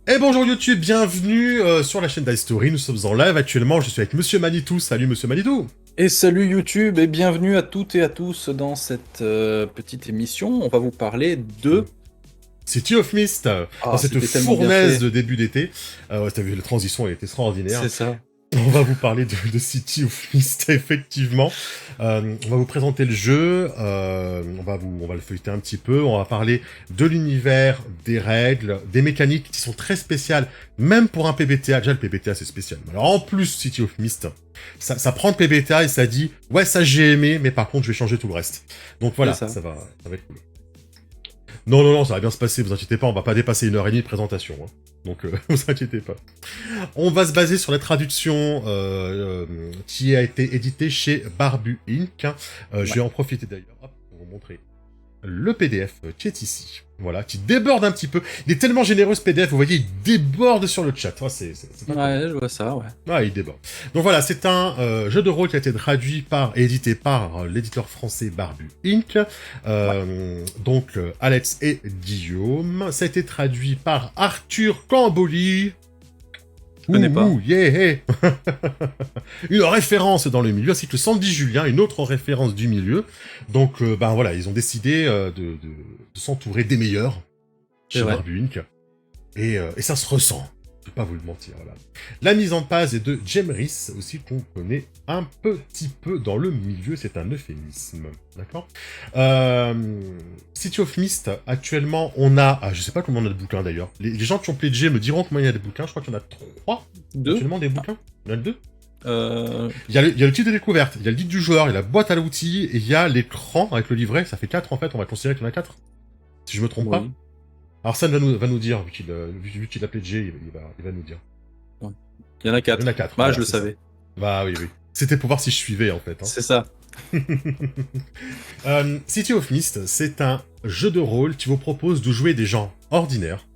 Et bonjour YouTube, bienvenue sur la chaîne d'History. Nous sommes en live actuellement, je suis avec Monsieur Manitou. Salut Monsieur Manitou. Et salut YouTube et bienvenue à toutes et à tous dans cette petite émission. On va vous parler de... City of Mist, dans Ah, cette c'était tellement bien fournaise fait. de début d'été. Ouais, t'as vu, la transition elle est extraordinaire. C'est ça. On va vous parler de City of Mist, effectivement. On va vous présenter le jeu, on va le feuilleter un petit peu, on va parler de l'univers, des règles, des mécaniques qui sont très spéciales, même pour un PBTA. Déjà, le PBTA, c'est spécial. Alors, en plus, City of Mist, ça prend le PBTA et ça dit, ouais, ça j'ai aimé, mais par contre, je vais changer tout le reste. Donc voilà, C'est ça. ça va être cool. Non, ça va bien se passer, vous inquiétez pas, on va pas dépasser 1h30 de présentation. Hein. Donc, vous inquiétez pas. On va se baser sur la traduction qui a été éditée chez Barbu Inc. Je vais en profiter d'ailleurs pour vous montrer le PDF qui est ici. Voilà, qui déborde un petit peu. Il est tellement généreux ce PDF, vous voyez, il déborde sur le chat. Oh, c'est pas Ouais, je vois ça, ouais. Ah, il déborde. Donc voilà, c'est un jeu de rôle qui a été traduit par et édité par l'éditeur français Barbu Inc. Donc Alex et Guillaume. Ça a été traduit par Arthur Camboli. Je connais pas. Yeah. Une référence dans le milieu, ainsi que Sandy Julien, une autre référence du milieu. Donc, ben voilà, ils ont décidé de s'entourer des meilleurs C'est chez vrai. Barbu Inc. Et ça se ressent. Je vais pas vous le mentir, voilà. La mise en page est de Jemris, aussi qu'on connaît un petit peu dans le milieu, c'est un euphémisme, d'accord. City of Mist, actuellement, on a... Ah, je sais pas combien on a de bouquins, d'ailleurs. Les gens qui ont pledgé me diront combien il y a de bouquins, je crois qu'il y en a 3, Deux. actuellement, des bouquins. Il y en a 2. Euh... Il y a le guide de découverte, il y a le guide du joueur, il y a la boîte à l'outil, et il y a l'écran avec le livret, ça fait 4 en fait, on va considérer qu'il y en a 4, si je me trompe pas. Oui. Arsène va nous dire, vu qu'il a pledgé, il va nous dire. Ouais. Il y en a Il y en 4. a 4. Bah, Voilà, je le c'est ça. savais. Bah oui. C'était pour voir si je suivais, en fait. C'est ça. City of Mist, c'est un jeu de rôle qui vous propose de jouer des gens ordinaires,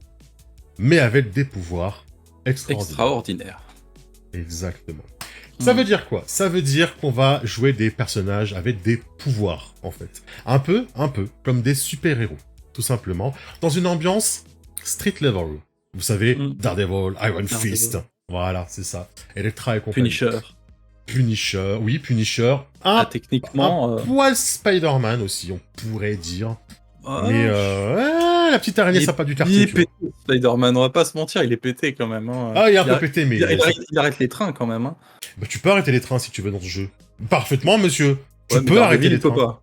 mais avec des pouvoirs extraordinaires. Extraordinaire. Exactement. Ça veut dire quoi? Ça veut dire qu'on va jouer des personnages avec des pouvoirs, en fait. Un peu, comme des super-héros, tout simplement, dans une ambiance street level. Vous savez, Daredevil, Iron Fist, voilà, c'est ça. Electra et compagnie. Punisher, oui, Punisher. Techniquement... Un poil Spider-Man aussi, on pourrait dire. Ah, Mais la petite araignée sympa du quartier, il est tu vois. pété, Spider-Man, on va pas se mentir, il est pété quand même. Hein. Ah, il est un peu pété, mais... Il arrête les trains quand même. Hein. Bah, tu peux arrêter les trains si tu veux dans ce jeu. Parfaitement, monsieur. Tu Ouais, mais peux arrêter Daredevil, les il peut trains. pas.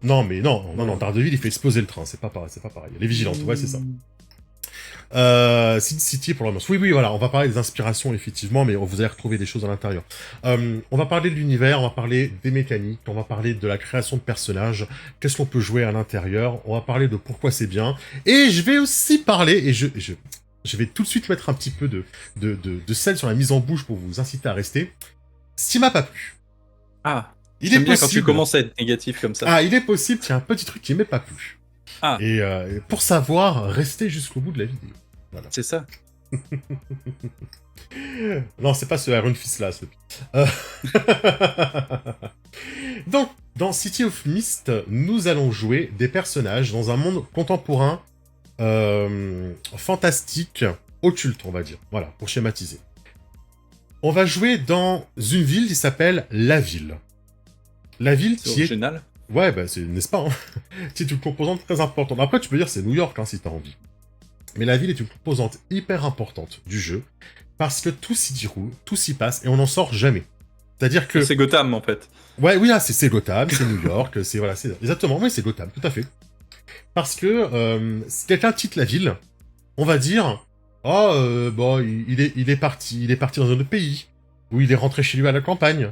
Non, mais non, Daredevil, il fait exploser le train, c'est pas pareil, Elle est vigilante, ouais, c'est ça. Sin City pour l'ambiance. Oui, voilà, on va parler des inspirations, effectivement, mais vous allez retrouver des choses à l'intérieur. On va parler de l'univers, on va parler des mécaniques, on va parler de la création de personnages, qu'est-ce qu'on peut jouer à l'intérieur, on va parler de pourquoi c'est bien, et je vais aussi parler, et je vais tout de suite mettre un petit peu de sel sur la mise en bouche pour vous inciter à rester. Ce qui m'a pas plu. Ah, Il est j'aime bien possible... quand tu commences à être négatif comme ça. Ah, il est possible qu'il y ait un petit truc qui m'ait pas plu. Ah. Et pour savoir, restez jusqu'au bout de la vidéo. Voilà. C'est ça. Non, c'est pas ce Iron Fist là. Donc, dans City of Mist, nous allons jouer des personnages dans un monde contemporain fantastique, occulte, on va dire. Voilà, pour schématiser. On va jouer dans une ville qui s'appelle La Ville. La ville C'est qui est... original. Ouais, bah, n'est-ce pas, hein. C'est une composante très importante. Après, tu peux dire c'est New York, hein, si t'as envie. Mais la ville est une composante hyper importante du jeu, parce que tout s'y déroule, tout s'y passe, et on n'en sort jamais. C'est-à-dire que... C'est Gotham, en fait. Ouais, oui, là, c'est Gotham, c'est New York, c'est... Voilà, c'est... Exactement, oui, c'est Gotham, tout à fait. Parce que, si quelqu'un quitte la ville, on va dire... Oh, bon, il est parti dans un autre pays. Ou il est rentré chez lui à la campagne.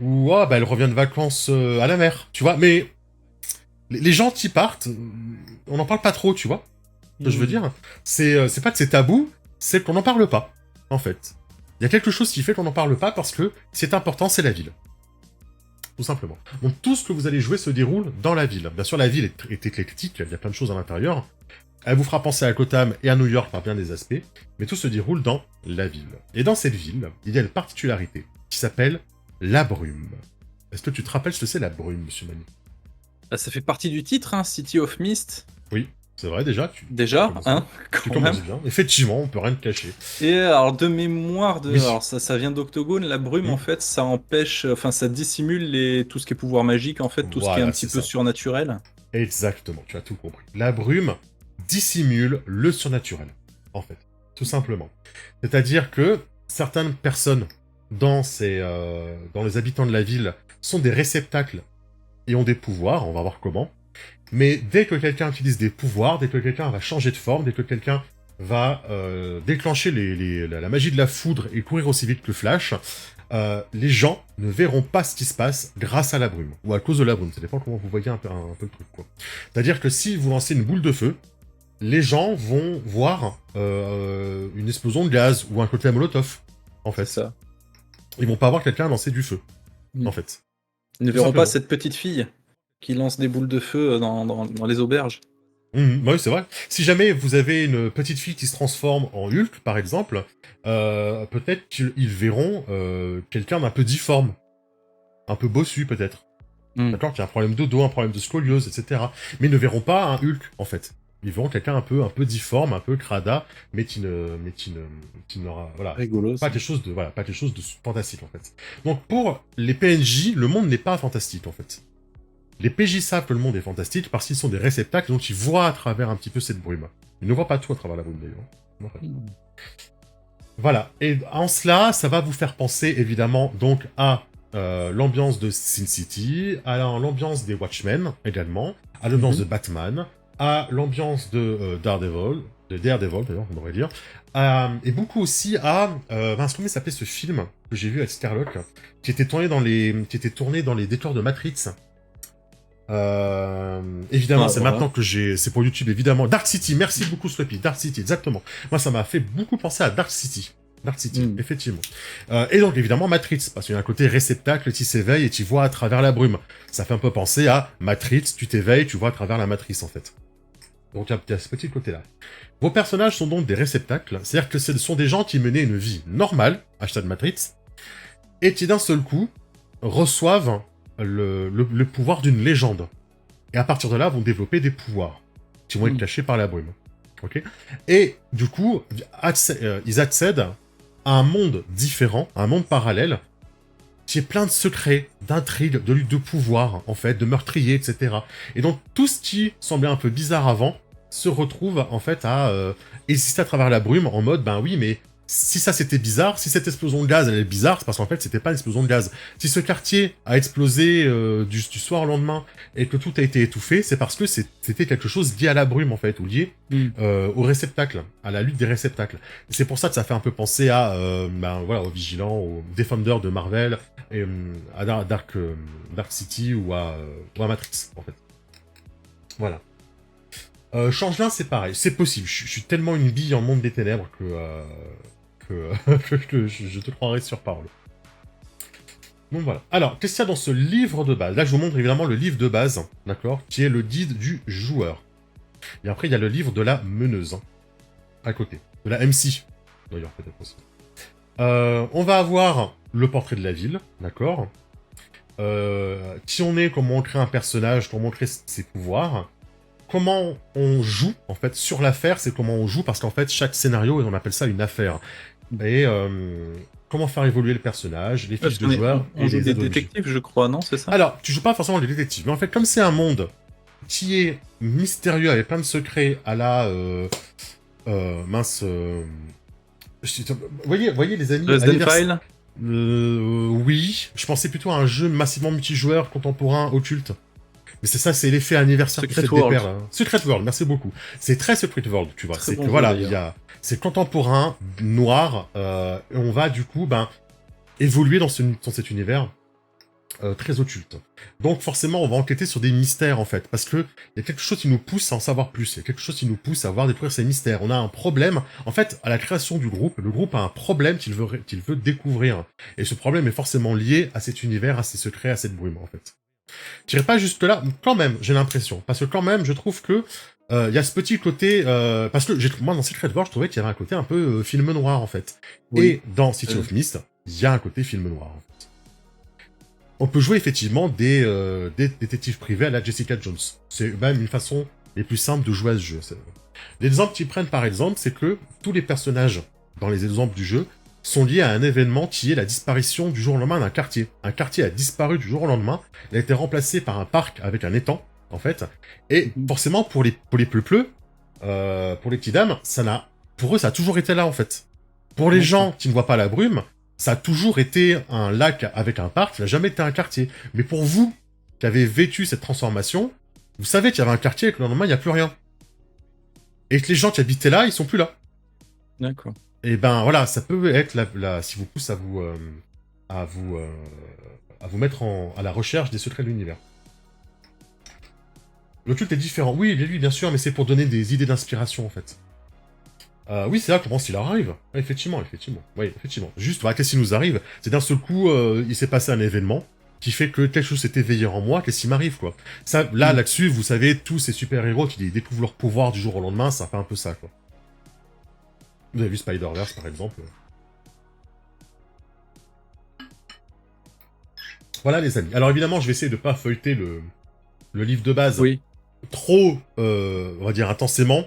Ou, oh, bah, elle revient de vacances à la mer, tu vois. Mais les gens qui partent, on n'en parle pas trop, tu vois. Ce que je veux dire, c'est pas que c'est tabou, c'est qu'on n'en parle pas, en fait. Il y a quelque chose qui fait qu'on n'en parle pas parce que c'est important, c'est la ville. Tout simplement. Donc tout ce que vous allez jouer se déroule dans la ville. Bien sûr, la ville est éclectique, il y a plein de choses à l'intérieur. Elle vous fera penser à Gotham et à New York par bien des aspects, mais tout se déroule dans la ville. Et dans cette ville, il y a une particularité qui s'appelle la brume. Est-ce que tu te rappelles ce que c'est la brume, monsieur Manu? Ça fait partie du titre, hein, City of Mist. Oui. C'est vrai, déjà, Déjà, commences hein, tu quand commences même. bien. Effectivement, on peut rien te cacher. Et alors de mémoire, Oui. alors ça vient d'Octogone, la brume en Hmm. fait, ça empêche, enfin ça dissimule tout ce qui est pouvoir magique en fait, tout ce qui est un Voilà, petit c'est peu ça. surnaturel. Exactement, tu as tout compris. La brume dissimule le surnaturel, en fait, tout simplement. C'est-à-dire que certaines personnes dans les habitants de la ville sont des réceptacles et ont des pouvoirs, on va voir comment. Mais dès que quelqu'un utilise des pouvoirs, dès que quelqu'un va changer de forme, dès que quelqu'un va déclencher la magie de la foudre et courir aussi vite que Flash, les gens ne verront pas ce qui se passe grâce à la brume, ou à cause de la brume, ça dépend comment vous voyez un peu le truc, quoi. C'est-à-dire que si vous lancez une boule de feu, les gens vont voir une explosion de gaz, ou un cocktail Molotov, en C'est fait. ça. Ils vont pas voir quelqu'un lancer du feu, Mm. en fait. Ils ne Tout verront pas simplement. cette petite fille qui lance des boules de feu dans les auberges. Oui, c'est vrai. Si jamais vous avez une petite fille qui se transforme en Hulk, par exemple, peut-être qu'ils verront quelqu'un d'un peu difforme, un peu bossu, peut-être. Mm. D'accord, qui a un problème de dos, un problème de scoliose, etc. Mais ils ne verront pas un Hulk, en fait. Ils verront quelqu'un un peu difforme, un peu crada, mais qui n'aura, voilà, Rigolo pas ça. pas quelque chose de fantastique, en fait. Donc, pour les PNJ, le monde n'est pas fantastique, en fait. Les PJ savent que le monde est fantastique parce qu'ils sont des réceptacles, donc ils voient à travers un petit peu cette brume. Ils ne voient pas tout à travers la brume, d'ailleurs. Mm. Voilà. Et en cela, ça va vous faire penser, évidemment, donc à l'ambiance de Sin City, à l'ambiance des Watchmen, également, à l'ambiance de Batman, à l'ambiance de Daredevil, d'ailleurs, on devrait dire, et beaucoup aussi à, mince, comment il s'appelait ce film que j'ai vu avec Scarlett, qui était tourné dans les décors de Matrix. Évidemment, Ah, c'est voilà. maintenant que c'est pour YouTube, évidemment. Dark City, merci beaucoup, Swappy. Dark City, exactement. Moi, ça m'a fait beaucoup penser à Dark City. Dark City, Mm. effectivement. Et donc, évidemment, Matrix, parce qu'il y a un côté réceptacle, tu s'éveilles et tu vois à travers la brume. Ça fait un peu penser à Matrix, tu t'éveilles, tu vois à travers la matrice, en fait. Donc, il y a ce petit côté-là. Vos personnages sont donc des réceptacles, c'est-à-dire que ce sont des gens qui menaient une vie normale, hashtag Matrix, et qui d'un seul coup reçoivent le pouvoir d'une légende. Et à partir de là, vont développer des pouvoirs qui vont être cachés par la brume. Ok. Et du coup, ils accèdent à un monde différent, un monde parallèle, qui est plein de secrets, d'intrigues, de luttes de pouvoir, en fait, de meurtriers, etc. Et donc, tout ce qui semblait un peu bizarre avant se retrouve, en fait, à exister à travers la brume, en mode, ben oui, mais si ça c'était bizarre, si cette explosion de gaz elle est bizarre, c'est parce qu'en fait c'était pas une explosion de gaz. Si ce quartier a explosé du soir au lendemain et que tout a été étouffé, c'est parce que c'était quelque chose lié à la brume en fait, ou lié au réceptacle, à la lutte des réceptacles. Et c'est pour ça que ça fait un peu penser à, aux Vigilants, aux Defenders de Marvel, et à Dark City ou à Matrix en fait. Voilà. Changelin, c'est pareil, c'est possible. Je suis tellement une bille en monde des ténèbres que je te croirais sur parole. Donc voilà. Alors, qu'est-ce qu'il y a dans ce livre de base? Là, je vous montre évidemment le livre de base, d'accord, qui est le guide du joueur. Et après, il y a le livre de la meneuse, à côté. De la MC, d'ailleurs, peut-être aussi. On va avoir le portrait de la ville, d'accord, qui on est, comment on crée un personnage, comment on crée ses pouvoirs. Comment on joue, en fait, sur l'affaire, c'est comment on joue, parce qu'en fait, chaque scénario, on appelle ça une affaire. Et comment faire évoluer le personnage, les fiches de joueurs On et joue les des aides OMJ. détectives, je crois, non? C'est ça? Alors, tu joues pas forcément les détectives, mais en fait, comme c'est un monde qui est mystérieux, avec plein de secrets, à la... voyez les amis... Resident File? Oui, je pensais plutôt à un jeu massivement multijoueur, contemporain, occulte. Mais c'est ça, c'est l'effet anniversaire Secret qui fait World. des perles. Hein. Secret World, merci beaucoup. C'est très Secret World, tu vois. Très C'est bon que jeu, voilà, d'ailleurs. c'est contemporain, noir, et on va du coup, évoluer dans cet univers très occulte. Donc forcément, on va enquêter sur des mystères en fait, parce que il y a quelque chose qui nous pousse à en savoir plus. Il y a quelque chose qui nous pousse à voir découvrir ces mystères. On a un problème. En fait, à la création du groupe, le groupe a un problème qu'il veut découvrir, et ce problème est forcément lié à cet univers, à ces secrets, à cette brume en fait. J'irai pas jusque là, quand même, j'ai l'impression. Parce que quand même, je trouve que il y a ce petit côté... parce que moi, dans Secret War, je trouvais qu'il y avait un côté un peu film noir, en fait. Oui. Et dans City of Mist, il y a un côté film noir, en fait. On peut jouer, effectivement, des détectives privés à la Jessica Jones. C'est même une façon les plus simples de jouer à ce jeu. L'exemple qu'ils prennent par exemple, c'est que tous les personnages dans les exemples du jeu sont liés à un événement qui est la disparition du jour au lendemain d'un quartier. Un quartier a disparu du jour au lendemain, il a été remplacé par un parc avec un étang, en fait, et forcément pour les pleu-pleu, pour les petits dames, pour eux ça a toujours été là en fait. Pour les gens qui ne voient pas la brume, ça a toujours été un lac avec un parc, ça n'a jamais été un quartier. Mais pour vous, qui avez vécu cette transformation, vous savez qu'il y avait un quartier et que le lendemain, il n'y a plus rien. Et que les gens qui habitaient là, ils sont plus là. D'accord. Et ben voilà, ça peut être si vous pousse à vous mettre à la recherche des secrets de l'univers. Le culte est différent. Oui, bien sûr, mais c'est pour donner des idées d'inspiration, en fait. Oui, c'est là comment s'il arrive. Effectivement. Oui, effectivement. Juste, qu'est-ce qui nous arrive? C'est d'un seul coup, il s'est passé un événement qui fait que quelque chose s'est éveillé en moi, qu'est-ce qui m'arrive, quoi. Ça, là-dessus, vous savez, tous ces super-héros qui découvrent leur pouvoir du jour au lendemain, ça fait un peu ça, quoi. Vous avez vu Spider-Verse, par exemple. Voilà, les amis. Alors, évidemment, je vais essayer de pas feuilleter le livre de base trop, on va dire, intensément.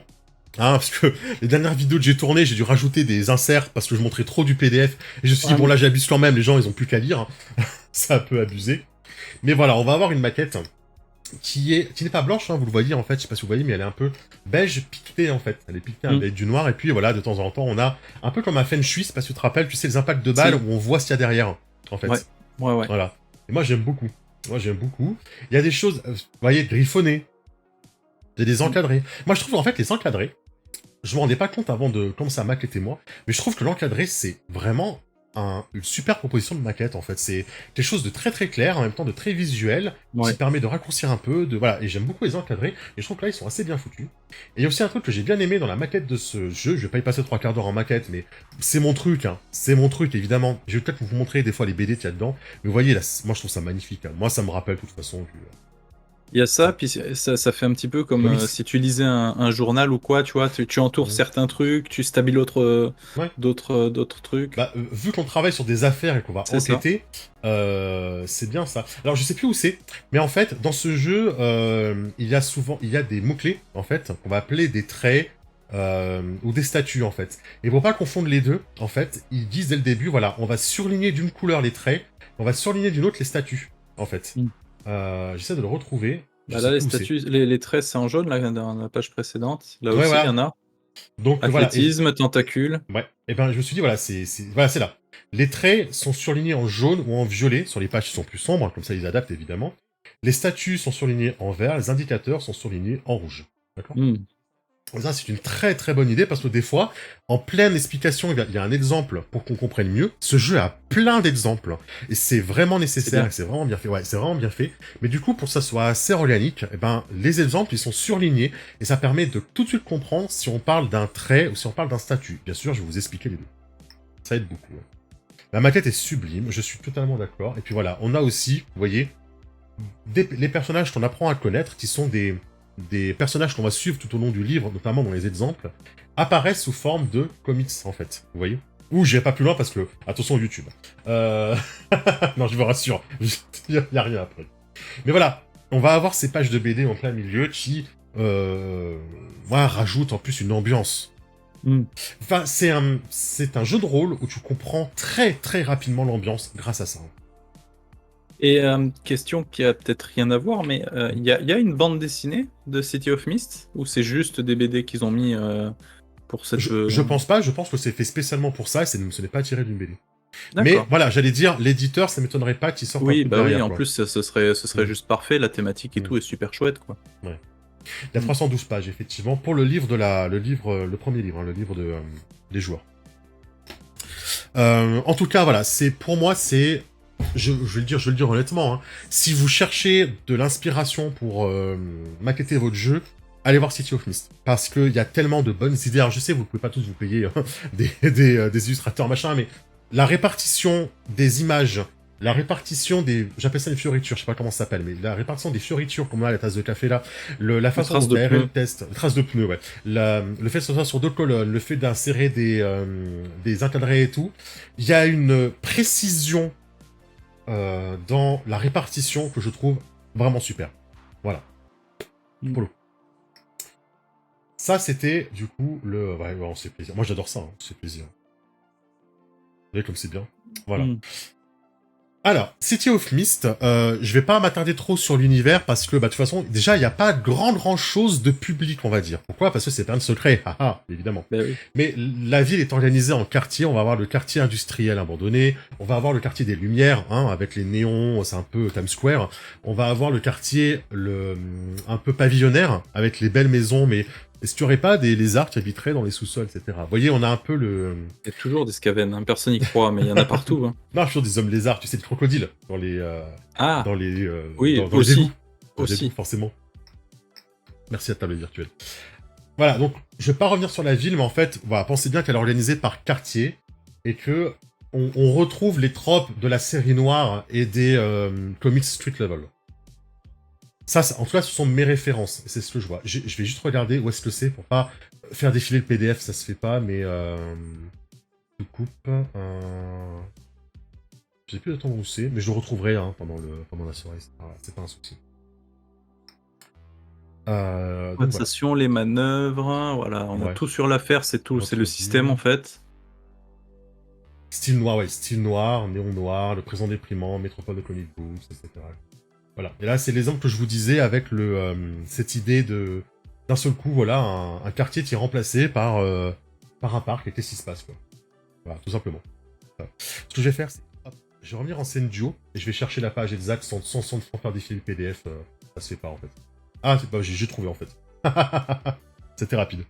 Parce que les dernières vidéos que j'ai tournées, j'ai dû rajouter des inserts parce que je montrais trop du PDF. Et je me suis dit, bon là j'abuse quand même, les gens ils ont plus qu'à lire. C'est un peu abusé. Mais voilà, on va avoir une maquette qui n'est pas blanche, vous le voyez en fait, je sais pas si vous voyez, mais elle est un peu beige piquetée en fait. Elle est piquetée avec du noir, et puis voilà, de temps en temps, on a un peu comme un Feng Shui, je sais pas si tu te rappelles, tu sais, les impacts de balles où on voit ce qu'il y a derrière, en fait. Ouais. Voilà. Et moi j'aime beaucoup. Il y a des choses, vous voyez, griffonnées. Il y a des encadrés. Moi je trouve en fait les encadrés, je me rendais pas compte avant de commencer à maqueter moi, mais je trouve que l'encadré, c'est vraiment une super proposition de maquette, en fait. C'est quelque chose de très très clair, en même temps de très visuel, qui permet de raccourcir un peu, voilà, et j'aime beaucoup les encadrés, et je trouve que là, ils sont assez bien foutus. Et il y a aussi un truc que j'ai bien aimé dans la maquette de ce jeu, je vais pas y passer 3 quarts d'heure en maquette, mais c'est mon truc, évidemment. Je vais peut-être vous montrer des fois les BD qu'il y a dedans, mais vous voyez, là, moi je trouve ça magnifique, Moi, ça me rappelle, de toute façon, il y a ça, puis ça fait un petit peu comme si tu lisais un journal ou quoi, tu vois, tu entoures certains trucs, tu stabiles d'autres trucs. Vu qu'on travaille sur des affaires et qu'on va enquêter, c'est bien ça. Alors je sais plus où c'est, mais en fait, dans ce jeu, il y a des mots-clés, en fait, qu'on va appeler des traits, ou des statuts, en fait. Et pour pas confondre les deux, en fait, ils disent dès le début, voilà, on va surligner d'une couleur les traits, on va surligner d'une autre les statuts, en fait. J'essaie de le retrouver. Là, les statuts, les traits, c'est en jaune, là, dans la page précédente. Là aussi, il y en a. Donc, athlétisme, tentacule. Ouais. Et ben, je me suis dit, voilà, c'est là. Les traits sont surlignés en jaune ou en violet sur les pages qui sont plus sombres, comme ça ils adaptent évidemment. Les statuts sont surlignés en vert, les indicateurs sont surlignés en rouge. D'accord. Ça, c'est une très très bonne idée parce que des fois, en pleine explication, il y a un exemple pour qu'on comprenne mieux. Ce jeu a plein d'exemples et c'est vraiment nécessaire et c'est vraiment bien fait. Ouais, c'est vraiment bien fait. Mais du coup, pour que ça soit assez organique, les exemples, ils sont surlignés et ça permet de tout de suite comprendre si on parle d'un trait ou si on parle d'un statut. Bien sûr, je vais vous expliquer les deux. Ça aide beaucoup. La maquette est sublime, je suis totalement d'accord. Et puis voilà, on a aussi, vous voyez, les personnages qu'on apprend à connaître qui sont des personnages qu'on va suivre tout au long du livre, notamment dans les exemples, apparaissent sous forme de comics, en fait. Vous voyez? Ou j'irai pas plus loin parce que, attention YouTube. Non, je vous rassure, il n'y a rien après. Mais voilà, on va avoir ces pages de BD en plein milieu qui rajoutent en plus une ambiance. Enfin, c'est un jeu de rôle où tu comprends très très rapidement l'ambiance grâce à ça. Et question qui a peut-être rien à voir, mais il y a une bande dessinée de City of Mist ou c'est juste des BD qu'ils ont mis pour cette... Je pense pas, je pense que c'est fait spécialement pour ça et ce n'est pas tiré d'une BD. Mais voilà, j'allais dire, l'éditeur, ça m'étonnerait pas qu'il sorte un truc derrière, en plus, ce serait juste parfait, la thématique et tout est super chouette, quoi. Ouais. Il y a 312 pages, effectivement, pour le livre le premier livre, le livre des joueurs. En tout cas, voilà, pour moi, je vais le dire honnêtement, si vous cherchez de l'inspiration pour maqueter votre jeu, allez voir City of Mist. Parce qu'il y a tellement de bonnes idées. Alors je sais, vous pouvez pas tous vous payer des illustrateurs, machin, mais la répartition des images, la répartition j'appelle ça des fioritures, je sais pas comment ça s'appelle, mais la répartition des fioritures, comme on a la tasse de café là, la façon dont aérer le test, traces de pneus, ouais. Le fait que ce soit sur 2 colonnes, le fait d'insérer des encadrés et tout, il y a une précision dans la répartition que je trouve vraiment super. Voilà. Pour le coup. Ça, c'était, du coup, ouais, c'est plaisir. Moi, j'adore ça, hein, c'est plaisir. Vous voyez comme c'est bien. Voilà. Alors, City of Mist, je vais pas m'attarder trop sur l'univers parce que, de toute façon, déjà, il n'y a pas grand chose de public, on va dire. Pourquoi? Parce que c'est plein de secrets, haha, évidemment. Oui. Mais la ville est organisée en quartiers, on va avoir le quartier industriel abandonné, on va avoir le quartier des Lumières, hein, avec les néons, c'est un peu Times Square, on va avoir le quartier un peu pavillonnaire, avec les belles maisons, mais est-ce qu'il n'y aurait pas des lézards qui habiteraient dans les sous-sols, etc. Vous voyez, on a un peu Il y a toujours des scavennes, hein. Personne n'y croit, mais il y en a partout. Hein. Non, toujours des hommes lézards, tu sais, des crocodiles, dans les... oui, dans les égouts. Aussi. Forcément. Merci à table virtuelle. Voilà, donc, je vais pas revenir sur la ville, mais en fait, voilà, pensez bien qu'elle est organisée par quartier, et que on retrouve les tropes de la série noire et des comics street level. Ça, en tout cas, ce sont mes références, c'est ce que je vois. Je vais juste regarder où est-ce que c'est, pour pas faire défiler le PDF, ça se fait pas, mais... Je coupe... Je sais plus le temps où c'est, mais je le retrouverai hein, pendant la soirée, c'est pas un souci. Voilà. Les manœuvres, hein, voilà, on a tout sur l'affaire, c'est tout, c'est le système en fait. Style noir, ouais, style noir, néon noir, le présent déprimant, métropole de comic books, etc. Voilà. Et là, c'est l'exemple que je vous disais avec cette idée d'un seul coup, voilà, un quartier qui est remplacé par un parc et qu'est-ce qui se passe, quoi. Voilà, tout simplement. Voilà. Ce que je vais faire, c'est je vais revenir en scène duo et je vais chercher la page exacte sans faire défiler le PDF. Ça se fait pas en fait. Ah, c'est pas, j'ai trouvé en fait. C'était rapide.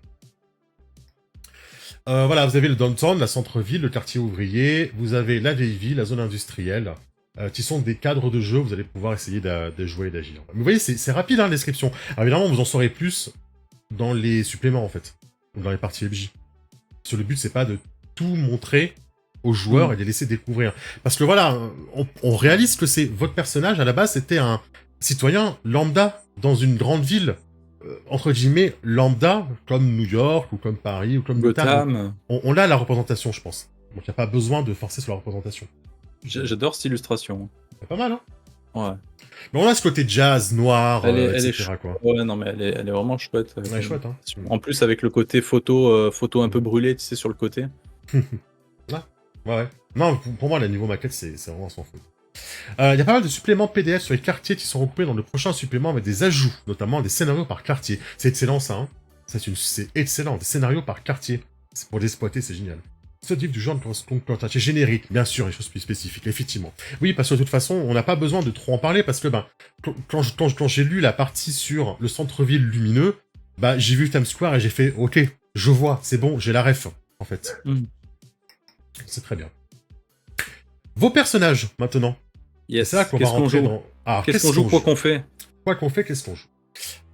Voilà, vous avez le downtown, la centre-ville, le quartier ouvrier, vous avez la vieille ville, la zone industrielle, qui sont des cadres de jeu où vous allez pouvoir essayer de jouer et d'agir. Mais vous voyez, c'est rapide hein, la description. Alors évidemment, vous en saurez plus dans les suppléments en fait, ou dans les parties FJ. Parce que le but, c'est pas de tout montrer aux joueurs et de les laisser découvrir. Parce que voilà, on réalise que c'est votre personnage, à la base, c'était un citoyen lambda dans une grande ville, entre guillemets, lambda, comme New York, ou comme Paris, ou comme Gotham. On a la représentation, je pense. Donc il n'y a pas besoin de forcer sur la représentation. J'adore cette illustration. C'est pas mal, hein? Ouais. Mais on a ce côté jazz, noir, etc. quoi. Ouais, non, mais elle est vraiment chouette. Elle est chouette, hein. En plus, avec le côté photo un peu brûlé, tu sais, sur le côté. Ouais. Non, pour moi, le niveau maquette, c'est vraiment sans faute. Il y a pas mal de suppléments PDF sur les quartiers qui sont regroupés dans le prochain supplément avec des ajouts, notamment des scénarios par quartier. C'est excellent, ça, hein. C'est excellent, des scénarios par quartier. Pour l'exploiter, c'est génial. Ce type du genre de quartier générique, bien sûr, les choses plus spécifiques, effectivement. Oui, parce que de toute façon, on n'a pas besoin de trop en parler, parce que, quand j'ai lu la partie sur le centre-ville lumineux, j'ai vu Times Square et j'ai fait, ok, je vois, c'est bon, j'ai la ref, en fait. C'est très bien. Vos personnages, maintenant. Yes. C'est là qu'on va rentrer dans... Ah, qu'est-ce qu'on joue, quoi qu'on fait? Quoi qu'on fait, qu'est-ce qu'on joue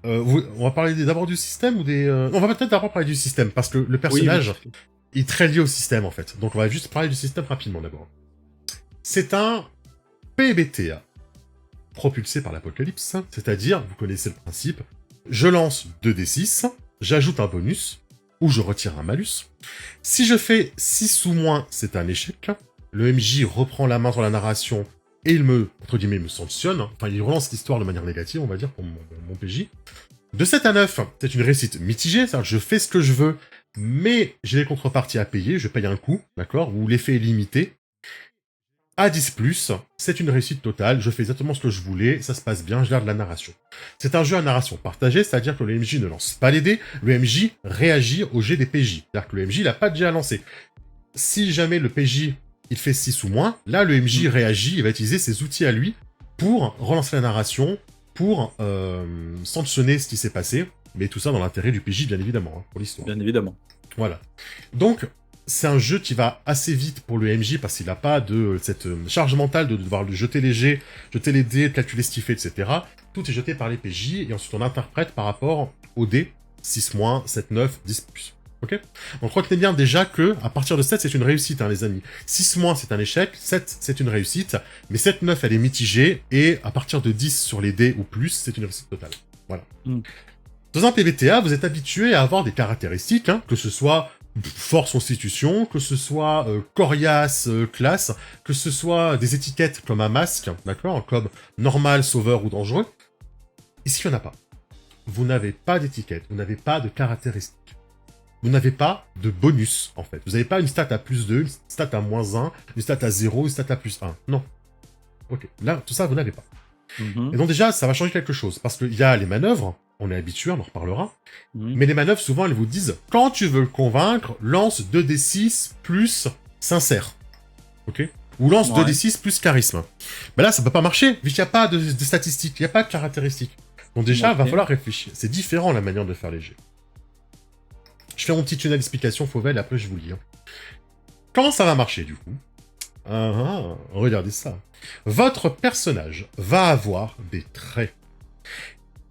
on va parler d'abord du système ou des... On va peut-être d'abord parler du système, parce que le personnage est très lié au système, en fait. Donc on va juste parler du système rapidement, d'abord. C'est un PBTA, propulsé par l'apocalypse, c'est-à-dire, vous connaissez le principe, je lance 2d6, j'ajoute un bonus, ou je retire un malus. Si je fais 6 ou moins, c'est un échec. Le MJ reprend la main sur la narration et il entre guillemets, me sanctionne. Enfin, il relance l'histoire de manière négative, on va dire, pour mon PJ. De 7 à 9, c'est une réussite mitigée, c'est-à-dire que je fais ce que je veux, mais j'ai des contreparties à payer, je paye un coût, d'accord, où l'effet est limité. À 10+, c'est une réussite totale, je fais exactement ce que je voulais, ça se passe bien, je garde la narration. C'est un jeu à narration partagée, c'est-à-dire que le MJ ne lance pas les dés, le MJ réagit au jet des PJ. C'est-à-dire que le MJ n'a pas de jet à lancer. Si jamais le PJ il fait 6 ou moins, là le MJ réagit, il va utiliser ses outils à lui pour relancer la narration, pour sanctionner ce qui s'est passé, mais tout ça dans l'intérêt du PJ bien évidemment, hein, pour l'histoire. Bien évidemment. Voilà. Donc, c'est un jeu qui va assez vite pour le MJ parce qu'il n'a pas de cette charge mentale de devoir jeter les jets, jeter les dés, calculer ce qu'il fait, etc. Tout est jeté par les PJ et ensuite on interprète par rapport aux dés 6-, 7-, 10+. Ok? Donc retenez bien déjà que à partir de 7 c'est une réussite, hein, les amis. 6- c'est un échec, 7 c'est une réussite, mais 7-9 elle est mitigée et à partir de 10 sur les dés ou plus c'est une réussite totale. Voilà. Dans un PBTA, vous êtes habitué à avoir des caractéristiques, hein, que ce soit force constitution, que ce soit coriace, classe, que ce soit des étiquettes comme un masque, d'accord, comme normal, sauveur ou dangereux. Ici, il n'y en a pas. vous n'avez pas d'étiquette, vous n'avez pas de caractéristiques. Vous n'avez pas de bonus, en fait. Vous n'avez pas une stat à +2, une stat à -1, une stat à 0, une stat à +1. Non. Ok, là, tout ça, vous n'avez pas. Et donc déjà, ça va changer quelque chose, parce qu'il y a les manœuvres, on est habitué, on en reparlera, mais les manœuvres, souvent, elles vous disent, quand tu veux le convaincre, lance 2d6 plus sincère. Ok. Ou lance 2d6 plus charisme. Ben là, ça peut pas marcher, vu qu'il n'y a pas de statistiques, il n'y a pas de caractéristiques. Donc déjà, il va falloir réfléchir. C'est différent, la manière de faire les jets. Je fais mon petit tunnel d'explication, Fauvel, et après je vous lis. Comment ça va marcher, du coup? Regardez ça. Votre personnage va avoir des traits.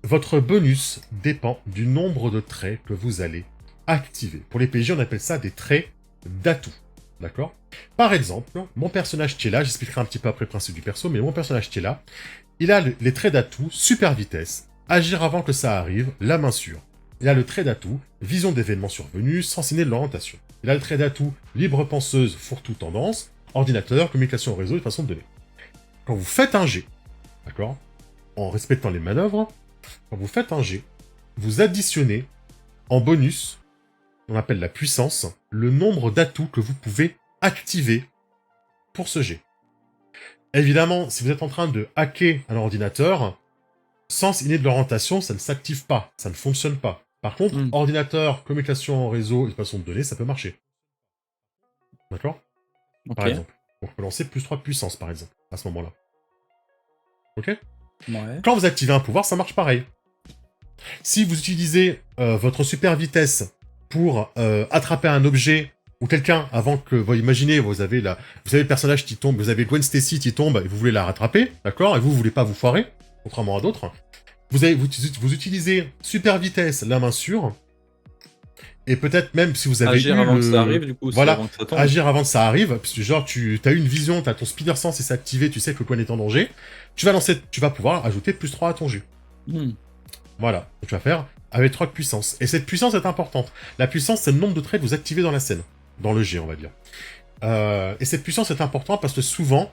Votre bonus dépend du nombre de traits que vous allez activer. Pour les PJ, on appelle ça des traits d'atout. D'accord? Par exemple, mon personnage Tchela, j'expliquerai un petit peu après le principe du perso, mais mon personnage Tchela, il a les traits d'atout, super vitesse, agir avant que ça arrive, la main sûre. Il a le trait d'atout, vision d'événements survenus, sans signer de l'orientation. Il a le trait d'atout, libre penseuse, fourre-tout tendance, ordinateur, communication au réseau et façon de donner. Quand vous faites un jet, d'accord, en respectant les manœuvres, quand vous faites un jet, vous additionnez en bonus, on appelle la puissance, le nombre d'atouts que vous pouvez activer pour ce jet. Évidemment, si vous êtes en train de hacker un ordinateur, sans signer de l'orientation, ça ne s'active pas, ça ne fonctionne pas. Par contre, ordinateur, communication en réseau et façon de donner, ça peut marcher. D'accord? Par exemple. On peut lancer +3 de puissance, par exemple, à ce moment-là. Ok? Quand vous activez un pouvoir, ça marche pareil. Si vous utilisez votre super vitesse pour attraper un objet ou quelqu'un avant que, vous imaginez, vous avez le personnage qui tombe, vous avez Gwen Stacy qui tombe et vous voulez la rattraper, d'accord? Et vous voulez pas vous foirer, contrairement à d'autres. Vous utilisez super vitesse, la main sûre, et peut-être même si vous avez agir avant que ça arrive, du coup, voilà, avant que ça tombe. agir avant que ça arrive, parce que genre tu as une vision, tu as ton speeder sense et c'est activé, tu sais que le coin est en danger, tu vas pouvoir ajouter +3 à ton jet. Voilà, donc tu vas faire avec 3 de puissance. Et cette puissance est importante. La puissance, c'est le nombre de traits que vous activez dans la scène, dans le jet, on va dire. Et cette puissance est importante parce que souvent,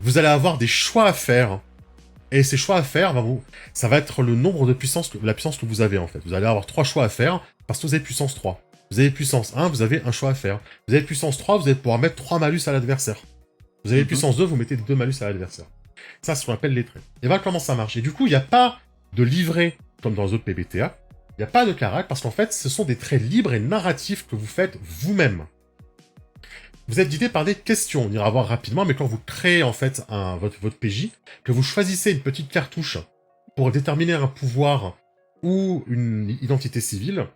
vous allez avoir des choix à faire. Et ces choix à faire, ça va être le nombre de puissance, la puissance que vous avez en fait. Vous allez avoir 3 choix à faire parce que vous avez puissance 3. Vous avez puissance 1, vous avez un choix à faire. Vous avez puissance 3, vous allez pouvoir mettre 3 malus à l'adversaire. Vous avez puissance 2, vous mettez 2 malus à l'adversaire. Ça, c'est ce qu'on appelle les traits. Et voilà comment ça marche. Et du coup, il n'y a pas de livret comme dans les autres PBTA. Il n'y a pas de carac parce qu'en fait, ce sont des traits libres et narratifs que vous faites vous-même. Vous êtes guidé par des questions, on ira voir rapidement, mais quand vous créez en fait votre PJ, que vous choisissez une petite cartouche pour déterminer un pouvoir ou une identité civile,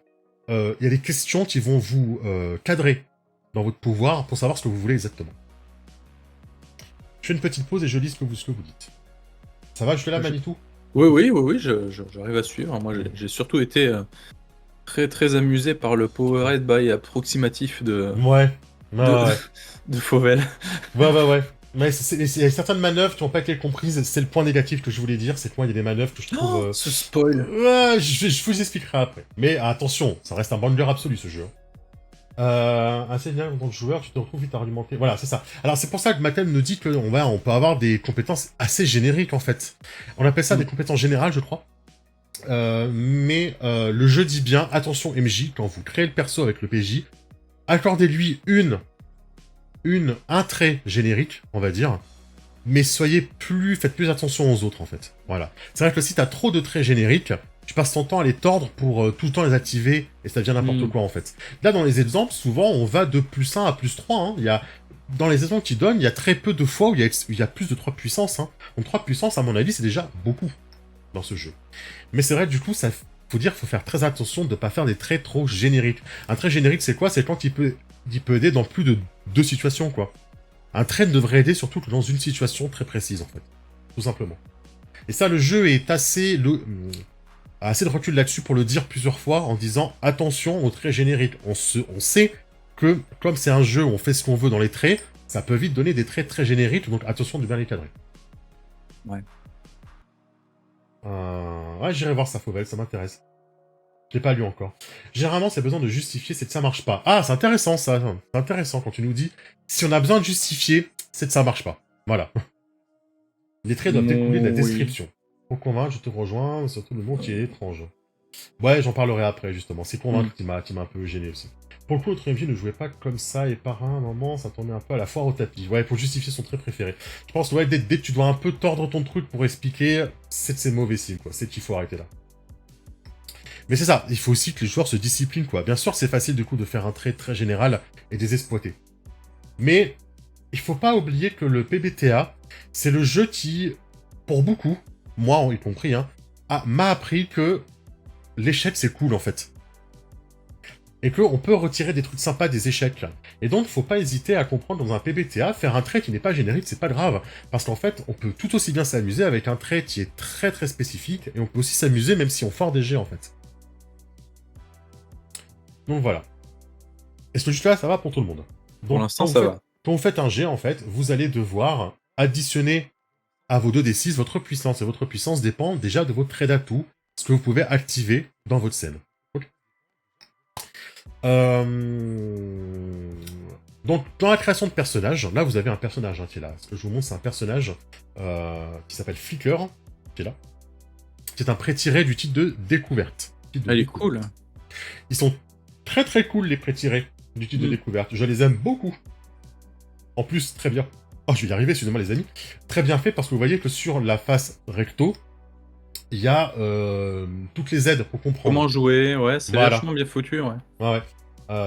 il y a des questions qui vont vous cadrer dans votre pouvoir pour savoir ce que vous voulez exactement. Je fais une petite pause et je lis ce que vous dites. Ça va jusque là, Manitou? Oui, j'arrive à suivre. Moi, j'ai surtout été très très amusé par le Powered by approximatif de Fauvel. Ouais. Mais il y a certaines manœuvres qui n'ont pas été comprises, c'est le point négatif que je voulais dire, c'est que moi il y a des manœuvres que je trouve... Ce spoil. Je vous expliquerai après. Mais attention, ça reste un banger absolu ce jeu. Assez bien, en tant que joueur, tu te retrouves vite argumenté. Voilà, c'est ça. Alors c'est pour ça que Mattel nous dit qu'on peut avoir des compétences assez génériques en fait. On appelle ça des compétences générales, je crois. Mais le jeu dit bien, attention MJ, quand vous créez le perso avec le PJ, accordez-lui un trait générique, on va dire, mais faites plus attention aux autres, en fait. Voilà. C'est vrai que si t'as trop de traits génériques, tu passes ton temps à les tordre pour tout le temps les activer, et ça devient n'importe quoi, en fait. Là, dans les exemples, souvent, on va de +1 à +3, hein. Dans les exemples qu'ils donnent, il y a très peu de fois où il y a plus de 3 de puissance, hein. Donc 3 de puissance, à mon avis, c'est déjà beaucoup dans ce jeu. Mais c'est vrai, du coup, faut faire très attention de ne pas faire des traits trop génériques. Un trait générique, c'est quoi? C'est quand il peut aider dans plus de 2 situations, quoi. Un trait ne devrait aider surtout que dans une situation très précise, en fait. Tout simplement. Et ça, le jeu est assez de recul là-dessus pour le dire plusieurs fois en disant attention aux traits génériques. On sait que, comme c'est un jeu où on fait ce qu'on veut dans les traits, ça peut vite donner des traits très génériques, donc attention de bien les cadrer. Ouais. Ouais, j'irai voir ça, Fauvel, ça m'intéresse. Je l'ai pas lu encore. Généralement, c'est besoin de justifier, c'est que ça marche pas. Ah, c'est intéressant, ça. C'est intéressant quand tu nous dis, si on a besoin de justifier, c'est que ça marche pas. Voilà. Les traits doivent découler de la description. Pour convaincre, je te rejoins, surtout le mot qui est étrange. Ouais, j'en parlerai après, justement. C'est Convaincre qui m'a un peu gêné aussi. Pour le coup, notre MJ ne jouait pas comme ça, et par un moment, ça tournait un peu à la foire au tapis. Ouais, pour justifier son trait préféré. Je pense que ouais, dès que tu dois un peu tordre ton truc pour expliquer, c'est mauvais signe, quoi. C'est qu'il faut arrêter là. Mais c'est ça, il faut aussi que les joueurs se disciplinent, quoi. Bien sûr, c'est facile, du coup, de faire un trait très général et les exploiter. Mais il faut pas oublier que le PBTA, c'est le jeu qui, pour beaucoup, moi y compris, hein, m'a appris que l'échec, c'est cool, en fait. Et qu'on peut retirer des trucs sympas des échecs. Et donc, faut pas hésiter à comprendre dans un PBTA, faire un trait qui n'est pas générique, c'est pas grave. Parce qu'en fait, on peut tout aussi bien s'amuser avec un trait qui est très très spécifique, et on peut aussi s'amuser même si on fort des jets, en fait. Donc voilà. Est-ce que jusque-là, ça va pour tout le monde? Donc, Pour l'instant, ça va. Quand vous faites un jet, en fait, vous allez devoir additionner à vos 2d6 votre puissance. Et votre puissance dépend déjà de votre trait d'atout, ce que vous pouvez activer dans votre scène. Okay. Donc, dans la création de personnage, là, vous avez un personnage qui est là. Ce que je vous montre, c'est un personnage qui s'appelle Flicker, qui est là. C'est un pré-tiré du titre de découverte. Elle est cool. Ils sont très très cool, les pré-tirés du titre de découverte. Je les aime beaucoup. En plus, très bien. Oh, je vais y arriver, excusez-moi les amis. Très bien fait, parce que vous voyez que sur la face recto, il y a toutes les aides pour comprendre. Comment jouer, ouais, c'est vachement bien foutu, ouais. Ouais.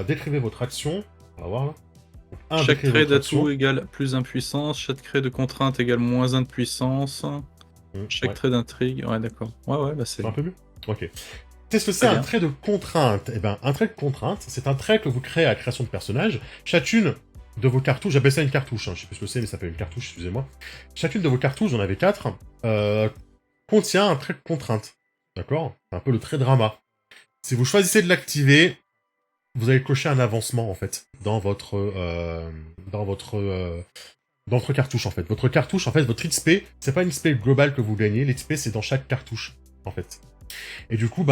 Décrivez votre action. On va voir là. Donc, chaque trait d'atout égale plus 1 puissance, chaque trait de contrainte égale moins 1 de puissance. Chaque trait d'intrigue, ouais, d'accord. Ouais, bah c'est... Un peu mieux. Ok. Qu'est-ce que c'est un trait de contrainte? Eh ben, un trait de contrainte, c'est un trait que vous créez à la création de personnage. Chacune de vos cartouches, j'appelle ça une cartouche, hein, je sais plus ce que c'est, mais ça s'appelle une cartouche, excusez-moi. Chacune de vos cartouches, j'en avais 4, contient un trait de contrainte. D'accord? C'est un peu le trait drama. Si vous choisissez de l'activer, vous allez cocher un avancement, en fait, dans votre cartouche, en fait. Votre cartouche, en fait, votre XP, c'est pas une XP globale que vous gagnez, l'XP, c'est dans chaque cartouche, en fait. Et du coup,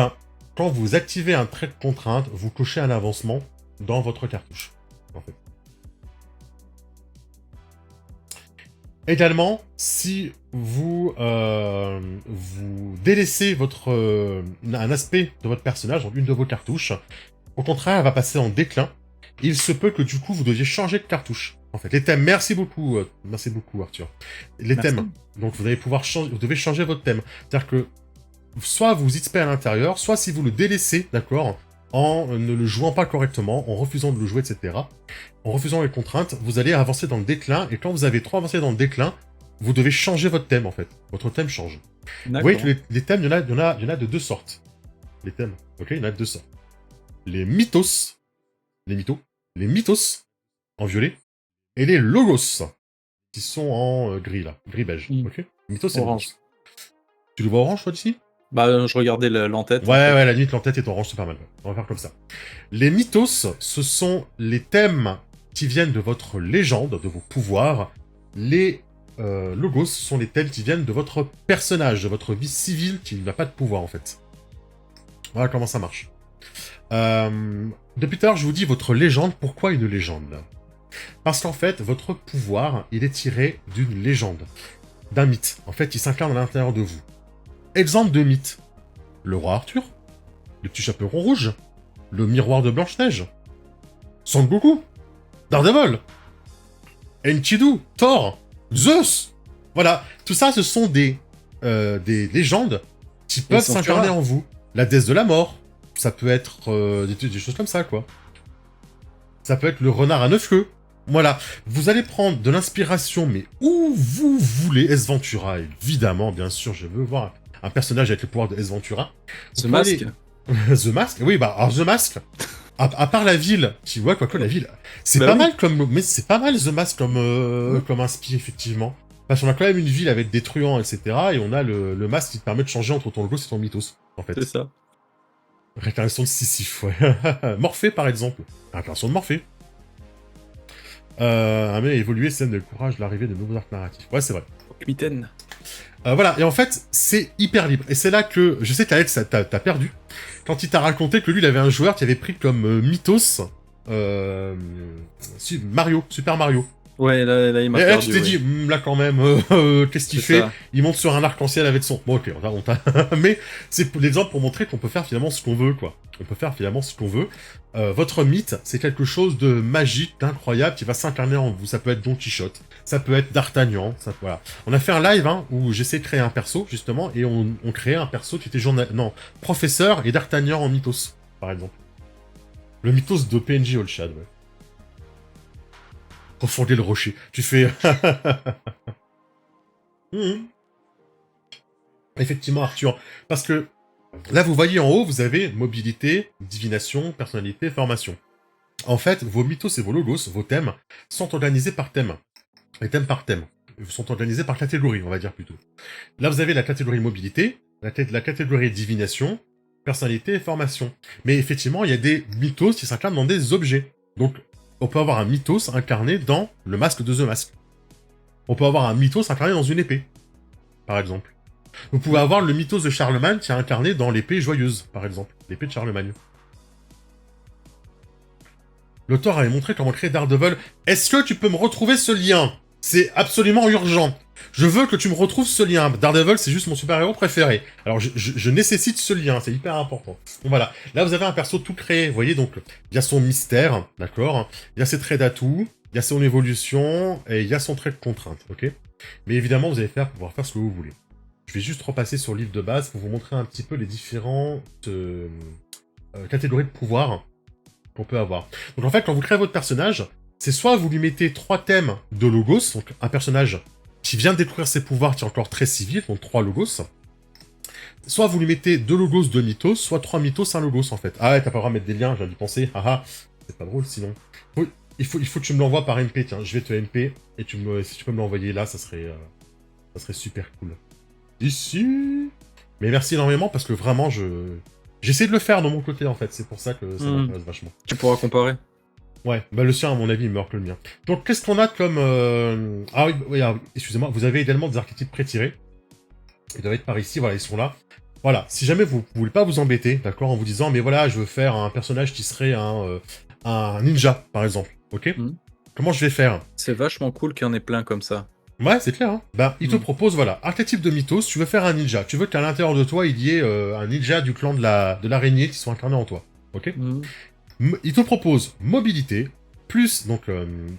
quand vous activez un trait de contrainte, vous cochez un avancement dans votre cartouche, en fait. Également, si vous, vous délaissez un aspect de votre personnage, donc une de vos cartouches, au contraire, elle va passer en déclin. Il se peut que du coup, vous deviez changer de cartouche. En fait, les thèmes, merci beaucoup Arthur. Les thèmes, donc vous allez pouvoir changer, vous devez changer votre thème. C'est-à-dire que soit vous XP à l'intérieur, soit si vous le délaissez, d'accord, en ne le jouant pas correctement, en refusant de le jouer, etc., en refusant les contraintes, vous allez avancer dans le déclin, et quand vous avez trop avancé dans le déclin, vous devez changer votre thème, en fait. Votre thème change. Vous voyez que les thèmes, il y en a de deux sortes. Les thèmes, ok, il y en a de deux sortes. Les mythos, en violet, et les logos, qui sont en gris, là, gris-beige, ok. Mythos et orange. Logos. Tu le vois orange, toi, d'ici? Bah, je regardais l'entête. Ouais, la nuit, l'entête est orange, c'est pas mal. On va faire comme ça. Les mythos, ce sont les thèmes qui viennent de votre légende, de vos pouvoirs. Les logos, ce sont les thèmes qui viennent de votre personnage, de votre vie civile qui n'a pas de pouvoir, en fait. Voilà comment ça marche. Depuis tout à l'heure, je vous dis votre légende. Pourquoi une légende? Parce qu'en fait, votre pouvoir, il est tiré d'une légende, d'un mythe. En fait, il s'incarne à l'intérieur de vous. Exemple de mythe. Le roi Arthur, le petit chaperon rouge, le miroir de Blanche-Neige, Son Goku, Daredevil, Enkidu, Thor, Zeus. Voilà, tout ça, ce sont des légendes qui peuvent s'incarner en vous. La déesse de la mort, ça peut être des choses comme ça, quoi. Ça peut être le renard à 9 queues. Voilà, vous allez prendre de l'inspiration, mais où vous voulez. Ace Ventura, évidemment, bien sûr, je veux voir un personnage avec le pouvoir de Ace Ventura. The Mask. The Mask, oui, alors The Mask, à part la ville, tu vois, quoique la ville, c'est pas mal mais c'est pas mal The Mask comme inspi, effectivement. Parce qu'on a quand même une ville avec des truands, etc., et on a le masque qui te permet de changer entre ton logo et ton mythos, en fait. C'est ça. Réincarnation de Sisyphe, ouais. Morphée, par exemple. Réincarnation de Morphée. Mais évoluer, scène de courage, l'arrivée de nouveaux arcs narratifs. Ouais, c'est vrai. Mitaine. Voilà, et en fait, c'est hyper libre. Et c'est là que, je sais qu'Alex, t'as perdu, quand il t'a raconté que lui, il avait un joueur qui avait pris comme mythos Super Mario. Ouais, là, il m'a Et là, perdu, tu t'es oui. dit, là quand même, qu'est-ce qu'il C'est fait? ça. Il monte sur un arc-en-ciel avec son... Bon, ok, mais c'est l'exemple pour montrer qu'on peut faire finalement ce qu'on veut, quoi. On peut faire finalement ce qu'on veut. Votre mythe, c'est quelque chose de magique, d'incroyable, qui va s'incarner en vous. Ça peut être Don Quichotte, ça peut être D'Artagnan, ça, voilà. On a fait un live, hein, où j'essaie de créer un perso, justement, et on créait un perso qui était professeur et D'Artagnan en mythos, par exemple. Le mythos de PNJ All Shad, ouais. Refonder le rocher. Tu fais... Mhm. Effectivement, Arthur. Parce que là, vous voyez en haut, vous avez mobilité, divination, personnalité, formation. En fait, vos mythos et vos logos, vos thèmes, sont organisés par thème. Les thèmes par thème. Ils sont organisés par catégorie, on va dire plutôt. Là, vous avez la catégorie mobilité, la catégorie divination, personnalité et formation. Mais effectivement, il y a des mythos qui s'incarnent dans des objets. Donc, on peut avoir un mythos incarné dans le masque de The Mask. On peut avoir un mythos incarné dans une épée, par exemple. Vous pouvez avoir le mythos de Charlemagne qui est incarné dans l'épée joyeuse, par exemple. L'épée de Charlemagne. L'auteur avait montré comment créer Daredevil. Est-ce que tu peux me retrouver ce lien? C'est absolument urgent. Je veux que tu me retrouves ce lien. Daredevil, c'est juste mon super-héros préféré. Alors, je nécessite ce lien, c'est hyper important. Donc voilà, là vous avez un perso tout créé, vous voyez, donc il y a son mystère, d'accord? Il y a ses traits d'atout, il y a son évolution, et il y a son trait de contrainte, ok? Mais évidemment, vous allez pouvoir faire ce que vous voulez. Je vais juste repasser sur le livre de base pour vous montrer un petit peu les différentes catégories de pouvoirs qu'on peut avoir. Donc en fait, quand vous créez votre personnage, c'est soit vous lui mettez 3 thèmes de logos, donc un personnage qui vient de découvrir ses pouvoirs, qui est encore très civil, donc 3 logos, soit vous lui mettez 2 logos, 2 mythos, soit 3 mythos, 1 logos en fait. Ah ouais, t'as pas le droit de mettre des liens, j'ai dû penser, haha, c'est pas drôle sinon. Il faut que tu me l'envoies par MP, tiens, je vais te MP, et si tu peux me l'envoyer là, ça serait super cool. Ici. Mais merci énormément parce que vraiment, j'essaie de le faire de mon côté en fait. C'est pour ça que ça m'intéresse vachement. Tu pourras comparer. Ouais, bah le sien à mon avis il meurt que le mien. Donc qu'est-ce qu'on a comme... Ah oui, excusez-moi, vous avez également des archétypes pré-tirés. Ils doivent être par ici, voilà, ils sont là. Voilà, si jamais vous voulez pas vous embêter, d'accord, en vous disant, mais voilà, je veux faire un personnage qui serait un ninja, par exemple, ok? Comment je vais faire? C'est vachement cool qu'il y en ait plein comme ça. Ouais, c'est clair, hein. Bah, il te propose, voilà, archétype de mythos, tu veux faire un ninja. Tu veux qu'à l'intérieur de toi, il y ait un ninja du clan de l'araignée qui soit incarné en toi. Ok? Il te propose mobilité, plus, donc,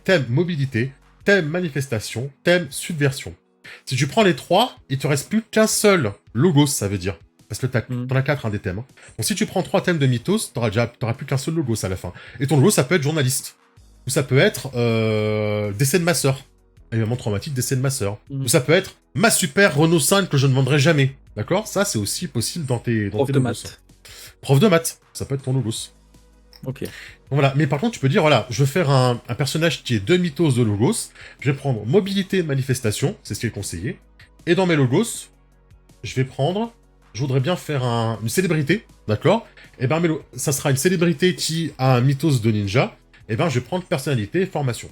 thème mobilité, thème manifestation, thème subversion. Si tu prends les 3, il te reste plus qu'un seul logos, ça veut dire. Parce que t'en as 4, des thèmes. Hein. Donc si tu prends 3 thèmes de mythos, t'auras plus qu'un seul logos à la fin. Et ton logo, ça peut être journaliste. Ou ça peut être décès de ma sœur. Évidemment traumatique, décès de ma sœur. Ou ça peut être ma super Renault 5 que je ne vendrai jamais. D'accord? Ça, c'est aussi possible dans tes Prof de logos. maths. Prof de maths, ça peut être ton logos. Ok. Donc voilà, mais par contre, tu peux dire, voilà, je veux faire un personnage qui est 2 mythos de logos, je vais prendre mobilité, manifestation, c'est ce qui est conseillé, et dans mes logos, je vais prendre, je voudrais bien faire une célébrité, d'accord? Et ben, ça sera une célébrité qui a un mythos de ninja, et ben, je vais prendre personnalité et formation.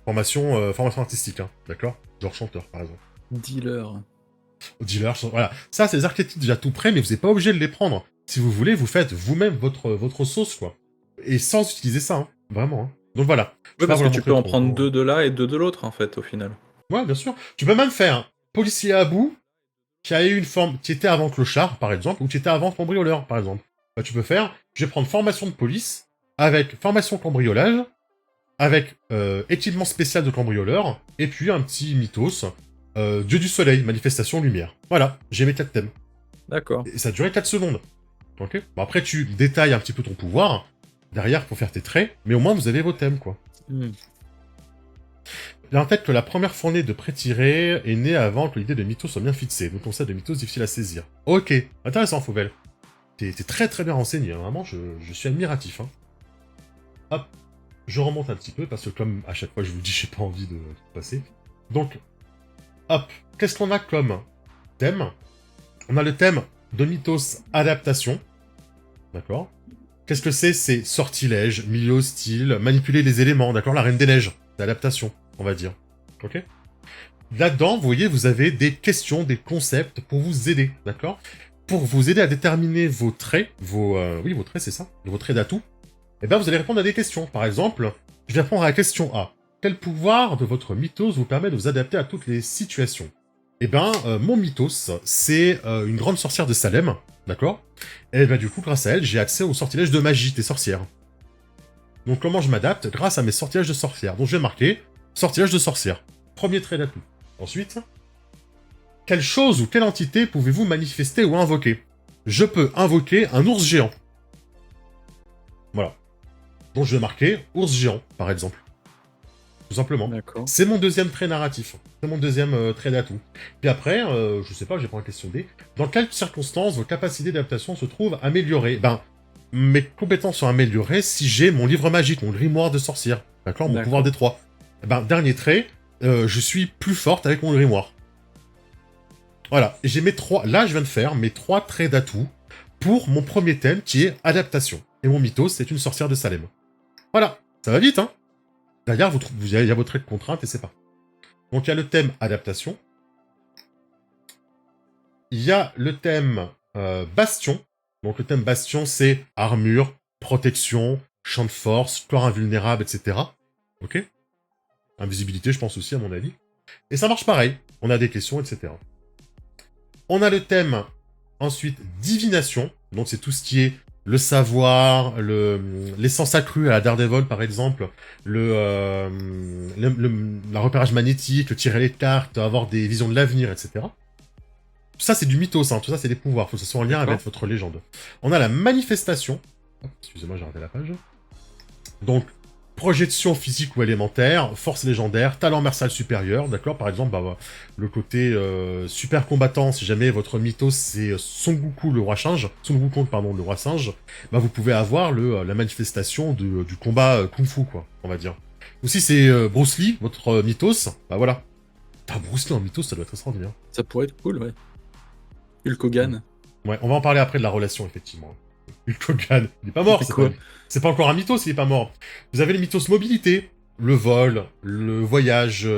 Formation artistique, hein, d'accord? Genre chanteur, par exemple. Dealer. Dealer, voilà. Ça, c'est des archétypes déjà tout prêts, mais vous n'êtes pas obligé de les prendre. Si vous voulez, vous faites vous-même votre sauce, quoi. Et sans utiliser ça, hein. Vraiment. Hein. Donc voilà. Ouais, parce que tu peux en prendre 2 de là et 2 de l'autre, en fait, au final. Ouais, bien sûr. Tu peux même faire un policier à bout qui a eu une forme, qui était avant clochard, par exemple, ou qui était avant cambrioleur, par exemple. Bah, tu peux faire, je vais prendre formation de police, avec formation cambriolage, avec équipement spécial de cambrioleur, et puis un petit mythos, dieu du soleil, manifestation lumière. Voilà, j'ai mes 4 thèmes. D'accord. Et ça a duré 4 secondes. Ok. Bon, après, tu détailles un petit peu ton pouvoir, derrière, pour faire tes traits, mais au moins, vous avez vos thèmes, quoi. J'ai en tête que la première fournée de pré-tirés est née avant que l'idée de mythos soit bien fixée, donc concept de mythos difficile à saisir. Ok, intéressant, Fauvel. T'es très très bien renseigné, hein. Vraiment, je suis admiratif. Hein. Hop, je remonte un petit peu, parce que comme à chaque fois je vous dis, j'ai pas envie de passer. Donc, hop, qu'est-ce qu'on a comme thème? On a le thème de mythos adaptation. D'accord. Qu'est-ce que c'est? C'est sortilège, milieu hostile, manipuler les éléments, d'accord? La Reine des Neiges, d'adaptation, on va dire. Ok? Là-dedans, vous voyez, vous avez des questions, des concepts pour vous aider, d'accord? Pour vous aider à déterminer vos traits, vos traits, c'est ça? Vos traits d'atout. Eh bien, vous allez répondre à des questions. Par exemple, je vais répondre à la question A. Quel pouvoir de votre mythos vous permet de vous adapter à toutes les situations? Eh ben, mon mythos, c'est une grande sorcière de Salem, d'accord? Et ben du coup, grâce à elle, j'ai accès aux sortilèges de magie des sorcières. Donc comment je m'adapte? Grâce à mes sortilèges de sorcières. Donc je vais marquer sortilège de sorcière. Premier trait d'atout. Ensuite, quelle chose ou quelle entité pouvez-vous manifester ou invoquer? Je peux invoquer un ours géant. Voilà. Donc je vais marquer ours géant, par exemple. Tout simplement. D'accord. C'est mon deuxième trait narratif. C'est mon deuxième trait d'atout. Puis après, je sais pas, j'ai pas une question D. Dans quelles circonstances vos capacités d'adaptation se trouvent améliorées? Ben, mes compétences sont améliorées si j'ai mon livre magique, mon grimoire de sorcière. D'accord? Mon pouvoir des trois. Ben, dernier trait, je suis plus forte avec mon grimoire. Voilà. Et j'ai mes trois... Là, je viens de faire mes 3 traits d'atout pour mon premier thème qui est adaptation. Et mon mythos, c'est une sorcière de Salem. Voilà. Ça va vite, hein? Derrière, il y a vos traits de contrainte et c'est pas. Donc il y a le thème adaptation. Il y a le thème bastion. Donc le thème bastion, c'est armure, protection, champ de force, corps invulnérable, etc. Ok? Invisibilité, je pense aussi, à mon avis. Et ça marche pareil. On a des questions, etc. On a le thème, ensuite, divination. Donc c'est tout ce qui est le savoir, l'essence accrue à la Daredevil, par exemple, la repérage magnétique, tirer les cartes, avoir des visions de l'avenir, etc. Tout ça, c'est du mythos, hein. Tout ça, c'est des pouvoirs. Faut que ça soit en lien avec votre légende. On a la manifestation. Excusez-moi, j'ai raté la page. Donc, projection physique ou élémentaire, force légendaire, talent martial supérieur, d'accord? Par exemple, le côté super combattant, si jamais votre mythos c'est Son Goku le roi singe, le roi singe, bah vous pouvez avoir la manifestation du combat kung-fu, quoi, on va dire. Ou si c'est Bruce Lee, votre mythos, bah voilà. Putain, Bruce Lee en mythos, ça doit être extraordinaire. Ça pourrait être cool, ouais. Hulk Hogan. Ouais, on va en parler après de la relation, effectivement. Hulk Hogan, il est pas mort, c'est pas encore un mythos, il est pas mort. Vous avez le mythos mobilité, le vol, le voyage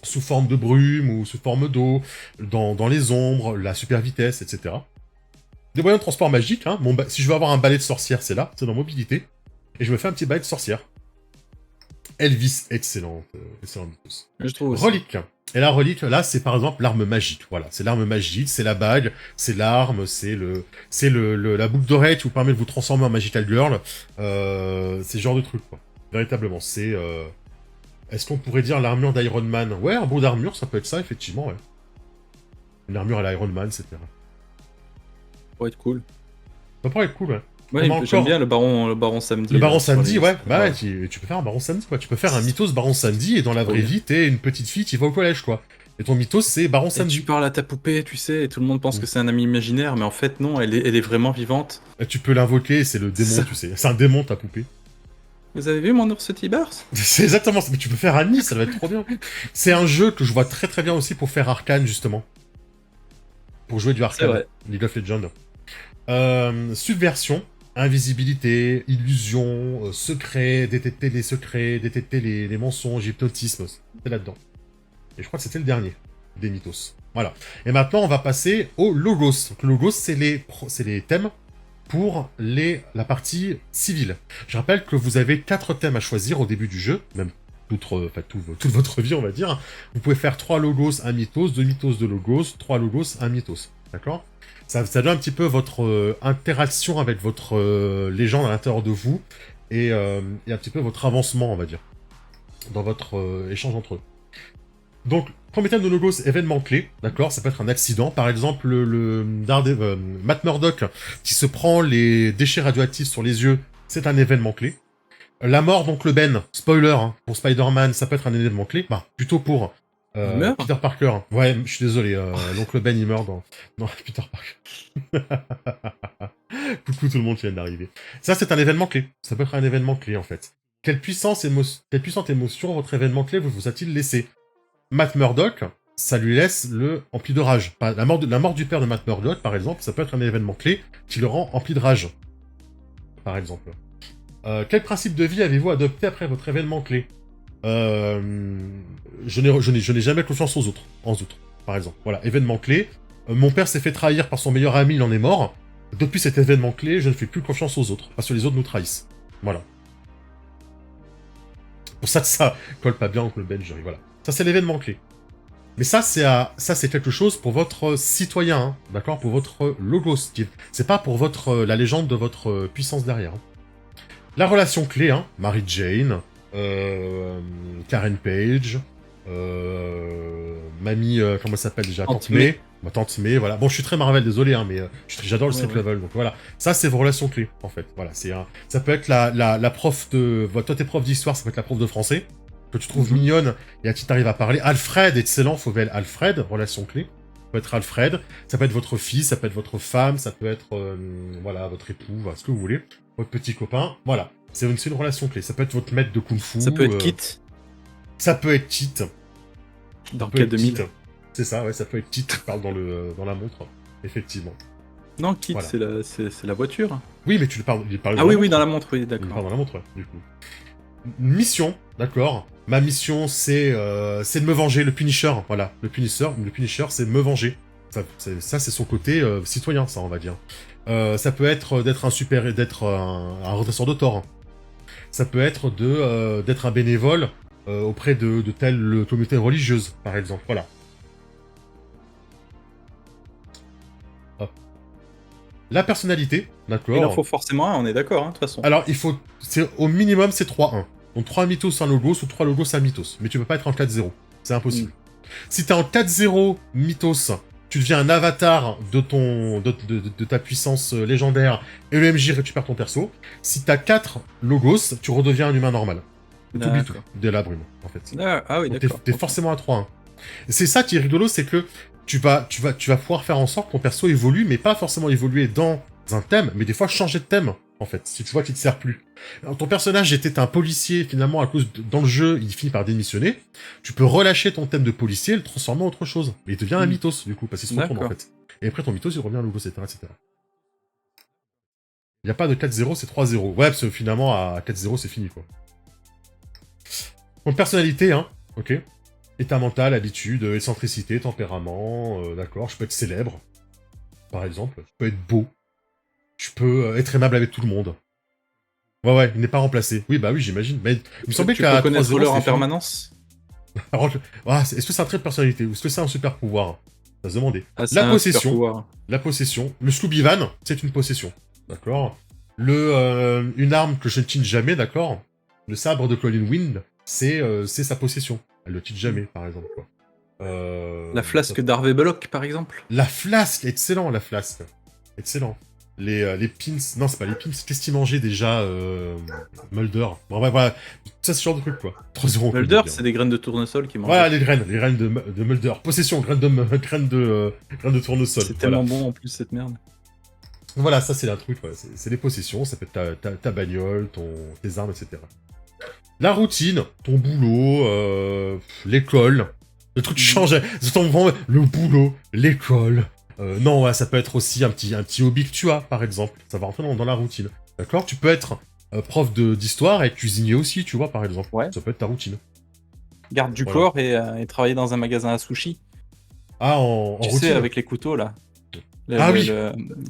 sous forme de brume ou sous forme d'eau, dans les ombres, la super vitesse, etc. Des moyens de transport magiques, hein. Si je veux avoir un balai de sorcière, c'est là, c'est dans mobilité. Et je me fais un petit balai de sorcière. Elvis, excellent mythos. Je trouve aussi. Relique. Et la relique, là, c'est par exemple l'arme magique. Voilà, c'est l'arme magique, c'est la bague, c'est l'arme, c'est la boucle d'oreille qui vous permet de vous transformer en Magical Girl. C'est ce genre de truc, quoi. Véritablement, c'est... Est-ce qu'on pourrait dire l'armure d'Iron Man? Ouais, un bout d'armure, ça peut être ça, effectivement, ouais. Une armure à l'Iron Man, etc. Ça pourrait être cool. Ça pourrait être cool, ouais. Ouais, j'aime bien le baron samedi. Le baron samedi, ouais. Bah ouais, tu peux faire un baron samedi, quoi. Tu peux faire un mythos baron samedi, et dans la vraie vie, t'es une petite fille qui va au collège, quoi. Et ton mythos, c'est baron samedi. Tu parles à ta poupée, tu sais, et tout le monde pense que c'est un ami imaginaire, mais en fait, non, elle est vraiment vivante. Et tu peux l'invoquer, c'est le démon, tu sais. C'est un démon, ta poupée. Vous avez vu mon ours Tibars? C'est exactement ça. Mais tu peux faire Annie, ça doit être trop bien. C'est un jeu que je vois très très bien aussi pour faire Arcane, justement. Pour jouer du Arcane. League of Legends. Subversion. Invisibilité, illusion, secret, détecter les secrets, détecter les mensonges, hypnotisme, c'est là-dedans. Et je crois que c'était le dernier des mythos. Voilà. Et maintenant, on va passer au logos. Donc, le logos, c'est les thèmes pour la partie civile. Je rappelle que vous avez 4 thèmes à choisir au début du jeu, même toute votre vie, on va dire. Vous pouvez faire 3 logos, 1 mythos, 2 mythos, 2 logos, 3 logos, 1 mythos. D'accord? Ça donne un petit peu votre interaction avec votre légende à l'intérieur de vous et un petit peu votre avancement, on va dire, dans votre échange entre eux. Donc, premier thème de logos, événement clé, d'accord? Ça peut être un accident, par exemple Matt Murdock qui se prend les déchets radioactifs sur les yeux, c'est un événement clé. La mort d'Oncle Ben, spoiler, hein, pour Spider-Man, ça peut être un événement clé, bah, plutôt pour Peter Parker. Ouais, je suis désolé, l'oncle Ben il meurt dans Peter Parker. Coucou tout le monde qui vient d'arriver. Ça c'est un événement clé. Ça peut être un événement clé en fait. Quelle puissante émotion votre événement clé vous a-t-il laissé? Matt Murdock, ça lui laisse le empli de rage. La mort du père de Matt Murdock, par exemple, ça peut être un événement clé qui le rend empli de rage. Par exemple. Quel principe de vie avez-vous adopté après votre événement clé? Je n'ai jamais confiance en autres, par exemple. Voilà, événement clé. Mon père s'est fait trahir par son meilleur ami, il en est mort. Depuis cet événement clé, je ne fais plus confiance aux autres, parce que les autres nous trahissent. Voilà. Pour ça que ça colle pas bien entre le belge, voilà. Ça, c'est l'événement clé. Mais ça, c'est quelque chose pour votre citoyen, hein, d'accord? Pour votre logo, Steve. C'est pas pour la légende de votre puissance derrière. Hein. La relation clé, hein, Mary Jane, Karen Page, Mamie, comment elle s'appelle déjà? Tante May. Ma Tante May, voilà. Bon, je suis très Marvel, désolé, hein, mais j'adore le street level, donc voilà. Ça, c'est vos relations clés, en fait. Voilà, ça peut être la prof de... Toi, t'es prof d'histoire, ça peut être la prof de français, que tu trouves mignonne, et à qui t'arrives à parler. Alfred, excellent, Fauvel. Alfred, relation clé. Ça peut être Alfred, ça peut être votre fils, ça peut être votre femme, ça peut être, voilà, votre époux, voilà, ce que vous voulez. Votre petit copain, voilà. C'est une relation clé. Ça peut être votre maître de kung-fu. Ça peut être Kit. Ça peut être Kit. Dans K2000. C'est ça, ouais, ça peut être Kit qui parle dans la montre, effectivement. Non, Kit, voilà. c'est la voiture. Oui, mais il parle ah oui, dans la montre, oui, d'accord. Il parle dans la montre, du coup. Mission, d'accord. Ma mission, c'est de me venger, le Punisher, voilà. Le Punisher, c'est me venger. Ça, c'est son côté citoyen, ça, on va dire. Ça peut être d'être un redresseur de tort. Ça peut être d'être un bénévole auprès de telle communauté religieuse, par exemple. Voilà. Hop. La personnalité, d'accord. Il en faut forcément un, on est d'accord, hein, de toute façon. Alors, au minimum, c'est 3-1. Donc 3 mythos, 1 logos, ou 3 logos, 1 mythos. Mais tu peux pas être en 4-0. C'est impossible. Si t'es en 4-0 mythos, tu deviens un avatar de ta puissance légendaire, et le MJ récupère ton perso. Si t'as 4 logos, tu redeviens un humain normal. T'oublies tout, dès la brume, en fait. Ah oui, d'accord. T'es forcément à 3-1. C'est ça qui est rigolo, c'est que tu vas pouvoir faire en sorte que ton perso évolue, mais pas forcément évoluer dans un thème, mais des fois changer de thème, en fait, si tu vois qu'il te sert plus. Alors, ton personnage était un policier, finalement, dans le jeu, il finit par démissionner. Tu peux relâcher ton thème de policier et le transformer en autre chose. Mais il devient un mythos, du coup, parce qu'il se retourne, en fait. Et après, ton mythos, il revient à nouveau, etc., etc. Il n'y a pas de 4-0, c'est 3-0. Ouais, parce que finalement, à 4-0, c'est fini, quoi. Donc, personnalité, hein, ok. État mental, habitude, excentricité, tempérament, d'accord. Je peux être célèbre, par exemple. Je peux être beau. Je peux être aimable avec tout le monde. Ouais, il n'est pas remplacé. Oui, bah oui, j'imagine. Mais il me semblait qu'à 3-0, connaître l'heure en permanence. Est-ce que c'est un trait de personnalité ou est-ce que c'est un super pouvoir? Ça se demandait. La possession. Le Scooby-Van, c'est une possession. D'accord. Une arme que je ne tigne jamais, d'accord. Le sabre de Colin Wind, c'est sa possession. Elle le tigne jamais, par exemple, quoi. La flasque d'Harvey Bullock, par exemple. La flasque, excellent, la flasque. Excellent. Les pins, non, c'est pas les pins, qu'est-ce qu'il mangeait déjà, Mulder. Bon, voilà, ça, c'est ce genre de truc, quoi. 3-0. Mulder, c'est des graines de tournesol qui mangent. Voilà, les graines de Mulder. Possession, graines de tournesol. C'est tellement bon, en plus, cette merde. Voilà, ça, c'est un truc, ouais. C'est les possessions, ça peut être ta bagnole, tes armes, etc. La routine, ton boulot, l'école. Le truc change, le boulot, l'école. Non, ouais, ça peut être aussi un petit hobby que tu as, par exemple. Ça va rentrer dans la routine. D'accord? Tu peux être prof d'histoire et être cuisinier aussi, tu vois, par exemple. Ouais. Ça peut être ta routine. Garde du corps et travailler dans un magasin à sushi. Ah, en routine. Tu sais, avec les couteaux, là. Oui.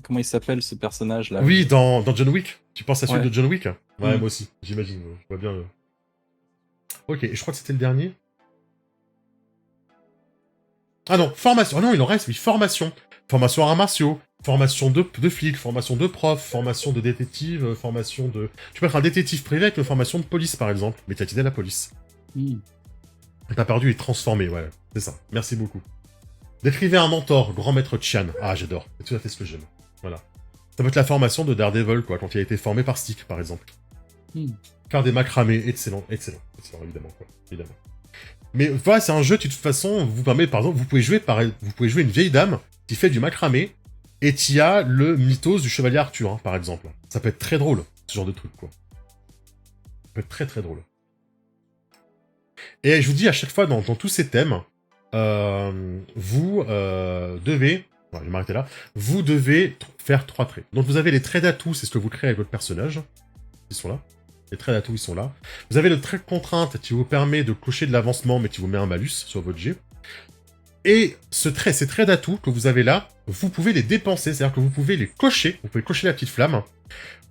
Comment il s'appelle, ce personnage-là? Oui, dans John Wick. Tu penses à celui de John Wick? Ouais, moi aussi, j'imagine. Je vois bien. Ok, et je crois que c'était le dernier. Ah non, formation. Ah non, il en reste, oui, formation. Formation arts martiaux, formation de flic, formation de prof, formation de détective, formation de... Tu peux être un détective privé avec une formation de police, par exemple, mais tu as quitté la police. T'as perdu et transformé, ouais, c'est ça. Merci beaucoup. Décrivez un mentor, grand maître Chian. Ah, j'adore, c'est tout à fait ce que j'aime. Voilà. Ça peut être la formation de Daredevil, quoi, quand il a été formé par Stick, par exemple. Faire des macramés, excellent, évidemment, quoi, évidemment. Mais voilà, c'est un jeu qui, de toute façon, vous permet, par exemple, vous pouvez jouer une vieille dame qui fait du macramé, et qui a le mythos du chevalier Arthur, hein, par exemple. Ça peut être très drôle, ce genre de truc, quoi. Ça peut être très très drôle. Et je vous dis, à chaque fois, dans tous ces thèmes, vous devez... je vais m'arrêter là. Vous devez faire 3 traits. Donc vous avez les traits d'atout, c'est ce que vous créez avec votre personnage. Ils sont là. Les traits d'atout, ils sont là. Vous avez le trait de contrainte qui vous permet de cocher de l'avancement, mais qui vous met un malus sur votre jet. Et ces traits d'atout que vous avez là, vous pouvez les dépenser, c'est-à-dire que vous pouvez les cocher, vous pouvez cocher la petite flamme,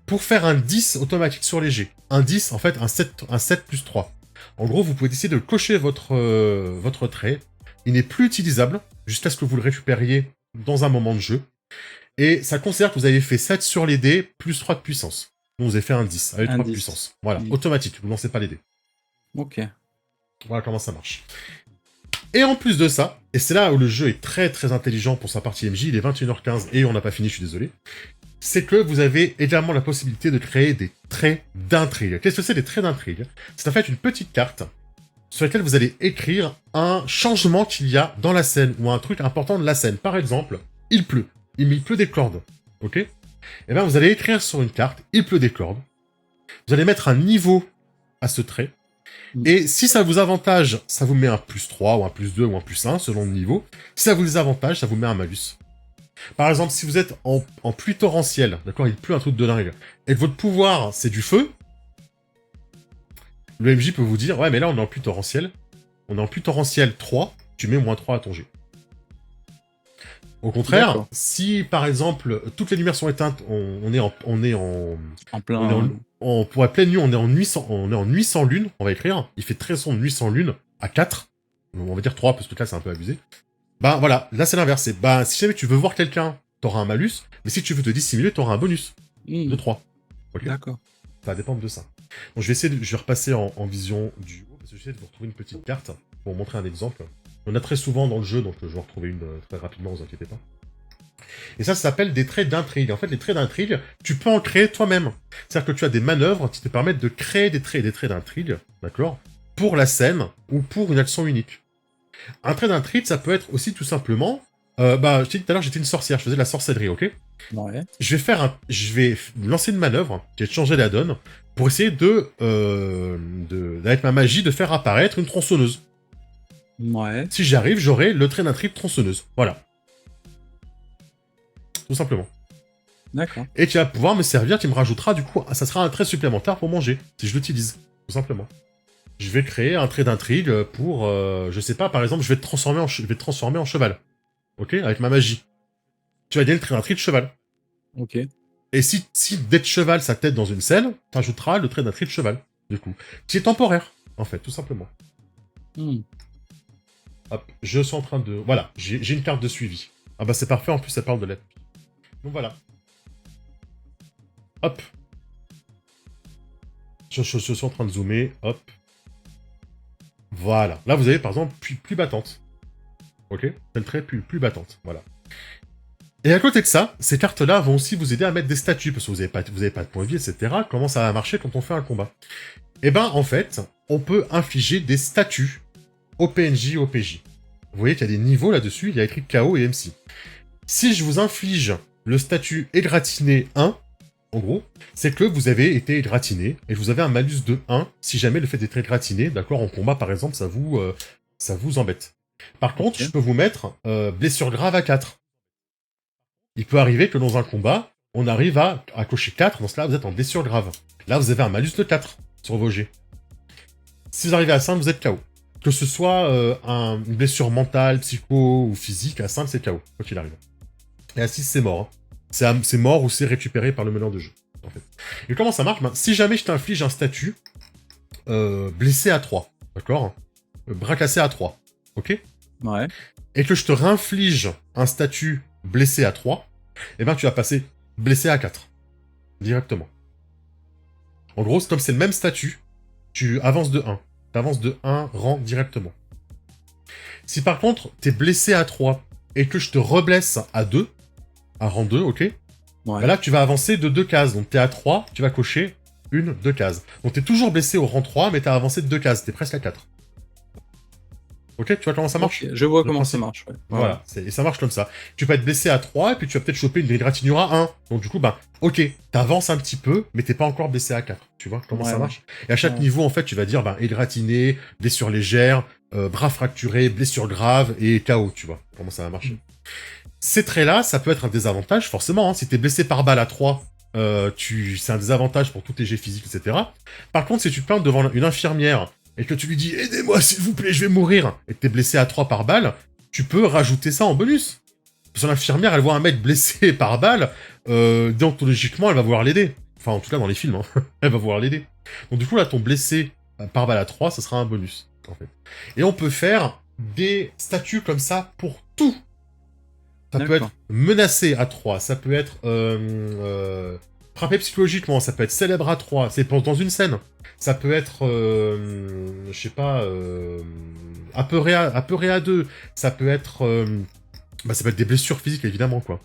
pour faire un 10 automatique sur les jets. Un 10, en fait, un 7 plus 3. En gros, vous pouvez décider de cocher votre trait. Il n'est plus utilisable jusqu'à ce que vous le récupériez dans un moment de jeu. Et ça considère que vous avez fait 7 sur les dés, plus 3 de puissance. Donc vous avez fait un 10 avec Un 3 de 10. puissance. Voilà, automatique, vous ne lancez pas les dés. Ok. Voilà comment ça marche. Et en plus de ça, et c'est là où le jeu est très très intelligent pour sa partie MJ, il est 21h15 et on n'a pas fini, je suis désolé, c'est que vous avez également la possibilité de créer des traits d'intrigue. Qu'est-ce que c'est des traits d'intrigue? C'est en fait une petite carte sur laquelle vous allez écrire un changement qu'il y a dans la scène, ou un truc important de la scène. Par exemple, il pleut. Il pleut des cordes. Ok? Et bien vous allez écrire sur une carte, il pleut des cordes. Vous allez mettre un niveau à ce trait. Et si ça vous avantage, ça vous met un plus 3, ou un plus 2, ou un plus 1, selon le niveau. Si ça vous désavantage, ça vous met un malus. Par exemple, si vous êtes en pluie torrentielle, d'accord, il pleut un truc de dingue, et que votre pouvoir, c'est du feu, le MJ peut vous dire, ouais, mais là, on est en pluie torrentielle. On est en pluie torrentielle 3, tu mets moins 3 à ton jet. Au contraire, si, par exemple, toutes les lumières sont éteintes, on est en plein... pour la pleine nuit, on est en nuit sans lune, on va écrire. Il fait très sombre nuit sans lune, à 4. On va dire 3, parce que là, c'est un peu abusé. Bah voilà, là c'est l'inverse. Bah si jamais tu veux voir quelqu'un, t'auras un malus, mais si tu veux te dissimuler, t'auras un bonus de 3. Okay. D'accord. Ça va dépendre de ça. Donc je vais repasser en vision du haut, parce que j'essaie de vous retrouver une petite carte pour vous montrer un exemple. On a très souvent dans le jeu, donc je vais en retrouver une très rapidement, vous inquiétez pas. Et ça s'appelle des traits d'intrigue. En fait, les traits d'intrigue, tu peux en créer toi-même. C'est-à-dire que tu as des manœuvres qui te permettent de créer des traits d'intrigue, d'accord, pour la scène ou pour une action unique. Un trait d'intrigue, ça peut être aussi tout simplement... je t'ai dit tout à l'heure, j'étais une sorcière, je faisais de la sorcellerie, ok? Ouais. Je vais lancer une manœuvre qui va changer la donne pour essayer avec ma magie, de faire apparaître une tronçonneuse. Ouais. Si j'y arrive, j'aurai le trait d'intrigue tronçonneuse. Voilà. Tout simplement. D'accord. Et tu vas pouvoir me servir, tu me rajouteras, du coup, ça sera un trait supplémentaire pour manger, si je l'utilise. Tout simplement. Je vais créer un trait d'intrigue pour, je sais pas, par exemple, je vais te transformer en cheval. Ok? Avec ma magie. Tu vas gagner le trait d'intrigue de cheval. Ok. Et si d'être cheval, ça t'aide dans une scène, t'ajouteras le trait d'intrigue de cheval, du coup. Qui est temporaire, en fait, tout simplement. Hop, je suis en train de... Voilà, j'ai une carte de suivi. Ah bah c'est parfait, en plus ça parle de l'aide. Donc voilà. Hop. Je suis en train de zoomer, hop. Voilà. Là, vous avez, par exemple, plus battante. Ok? C'est le trait plus battante, voilà. Et à côté de ça, ces cartes-là vont aussi vous aider à mettre des statuts, parce que vous avez pas de points de vie, etc. Comment ça va marcher quand on fait un combat? Eh ben, en fait, on peut infliger des statuts au PNJ, au PJ. Vous voyez qu'il y a des niveaux là-dessus, il y a écrit KO et MC. Si je vous inflige le statut égratigné 1, en gros, c'est que vous avez été égratigné, et vous avez un malus de 1 si jamais le fait d'être égratigné, d'accord, en combat par exemple, ça vous embête. Par contre, je peux vous mettre blessure grave à 4. Il peut arriver que dans un combat, on arrive à cocher 4, dans ce cas-là, vous êtes en blessure grave. Là, vous avez un malus de 4 sur vos jets. Si vous arrivez à 5, vous êtes KO. Que ce soit une blessure mentale, psycho ou physique, à 5, c'est KO, quoi qu'il arrive. Et à 6, c'est mort. Hein. C'est mort ou c'est récupéré par le meneur de jeu, en fait. Et comment ça marche? Si jamais je t'inflige un statut blessé à 3, d'accord, bras cassé à 3, ok? Ouais. Et que je te réinflige un statut blessé à 3, eh ben tu vas passer blessé à 4. Directement. En gros, comme c'est le même statut, tu avances de 1. Tu avances de 1 rang directement. Si par contre, t'es blessé à 3 et que je te reblesse à 2, à rang 2, ok? Ouais. Bah là, tu vas avancer de 2 cases. Donc t'es à 3, tu vas cocher 2 cases. Donc t'es toujours blessé au rang 3, mais t'as avancé de 2 cases. T'es presque à 4. Ok, tu vois comment ça marche? Okay, je vois comment ça marche, ouais. Voilà, et ça marche comme ça. Tu peux être blessé à 3, et puis tu vas peut-être choper une égratignure à 1. Donc du coup, ok, t'avances un petit peu, mais t'es pas encore blessé à 4. Tu vois comment ça marche? Et à chaque niveau, en fait, tu vas dire, égratigné, blessure légère, bras fracturé, blessure grave, et KO, tu vois comment ça va marcher. Ces traits-là, ça peut être un désavantage, forcément. Hein. Si t'es blessé par balle à 3, c'est un désavantage pour tous tes jets physiques, etc. Par contre, si tu te plains devant une infirmière, et que tu lui dis « Aidez-moi, s'il vous plaît, je vais mourir !» et que t'es blessé à 3 par balle, tu peux rajouter ça en bonus. Parce que l'infirmière, elle voit un mec blessé par balle, déontologiquement, elle va vouloir l'aider. Enfin, en tout cas, dans les films, hein. Elle va vouloir l'aider. Donc du coup, là, ton blessé par balle à 3, ce sera un bonus, en fait. Et on peut faire des statuts comme ça pour tout. Ça peut être menacé à 3, ça peut être frappé psychologiquement, ça peut être célèbre à 3, c'est dans une scène. Ça peut être, je sais pas, apeuré à 2, ça peut être... ça peut être des blessures physiques, évidemment, quoi.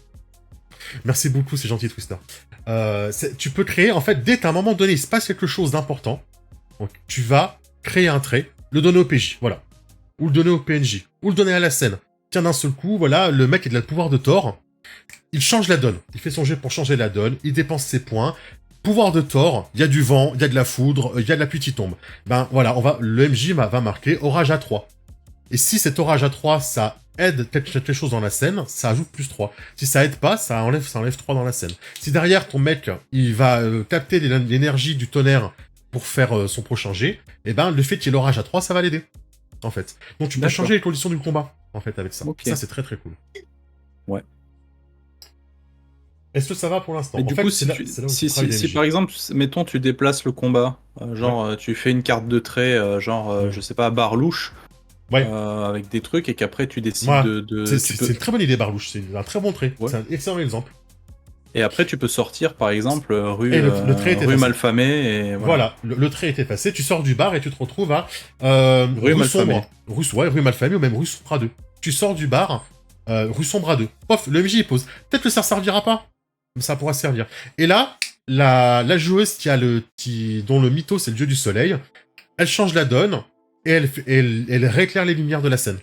Merci beaucoup, c'est gentil, Twister. Tu peux créer, en fait, dès qu'à un moment donné, il se passe quelque chose d'important, donc tu vas créer un trait, le donner au PJ, voilà. Ou le donner au PNJ, ou le donner à la scène. Tiens, d'un seul coup, voilà, le mec il a le pouvoir de Thor, il change la donne. Il fait son jet pour changer la donne, il dépense ses points. Pouvoir de Thor, il y a du vent, il y a de la foudre, il y a de la pluie qui tombe. Ben voilà, le MJ va marquer orage à 3. Et si cet orage à 3, ça aide quelque chose dans la scène, ça ajoute plus 3. Si ça aide pas, ça enlève 3 dans la scène. Si derrière, ton mec, il va capter l'énergie du tonnerre pour faire son prochain jet, et ben le fait qu'il y ait l'orage à 3, ça va l'aider, en fait. Donc tu peux changer les conditions du combat, en fait, avec ça. Ça, c'est très très cool. Ouais. Est-ce que ça va pour l'instant? Du coup, si par exemple, mettons, tu déplaces le combat, tu fais une carte de trait, je sais pas, barre louche, avec des trucs, et qu'après tu décides de... C'est une très bonne idée, barre louche, c'est un très bon trait, c'est un excellent exemple. Et après, tu peux sortir, par exemple, rue Malfamé, et voilà. Le trait est effacé, tu sors du bar et tu te retrouves à rue Malfamé. Rue Malfamé ou même rue Sombra 2. Tu sors du bar, rue Sombra 2. Pof, le MJ il pose. Peut-être que ça servira pas, mais ça pourra servir. Et là, la joueuse dont le mytho c'est le dieu du soleil, elle change la donne et elle rééclaire les lumières de la scène.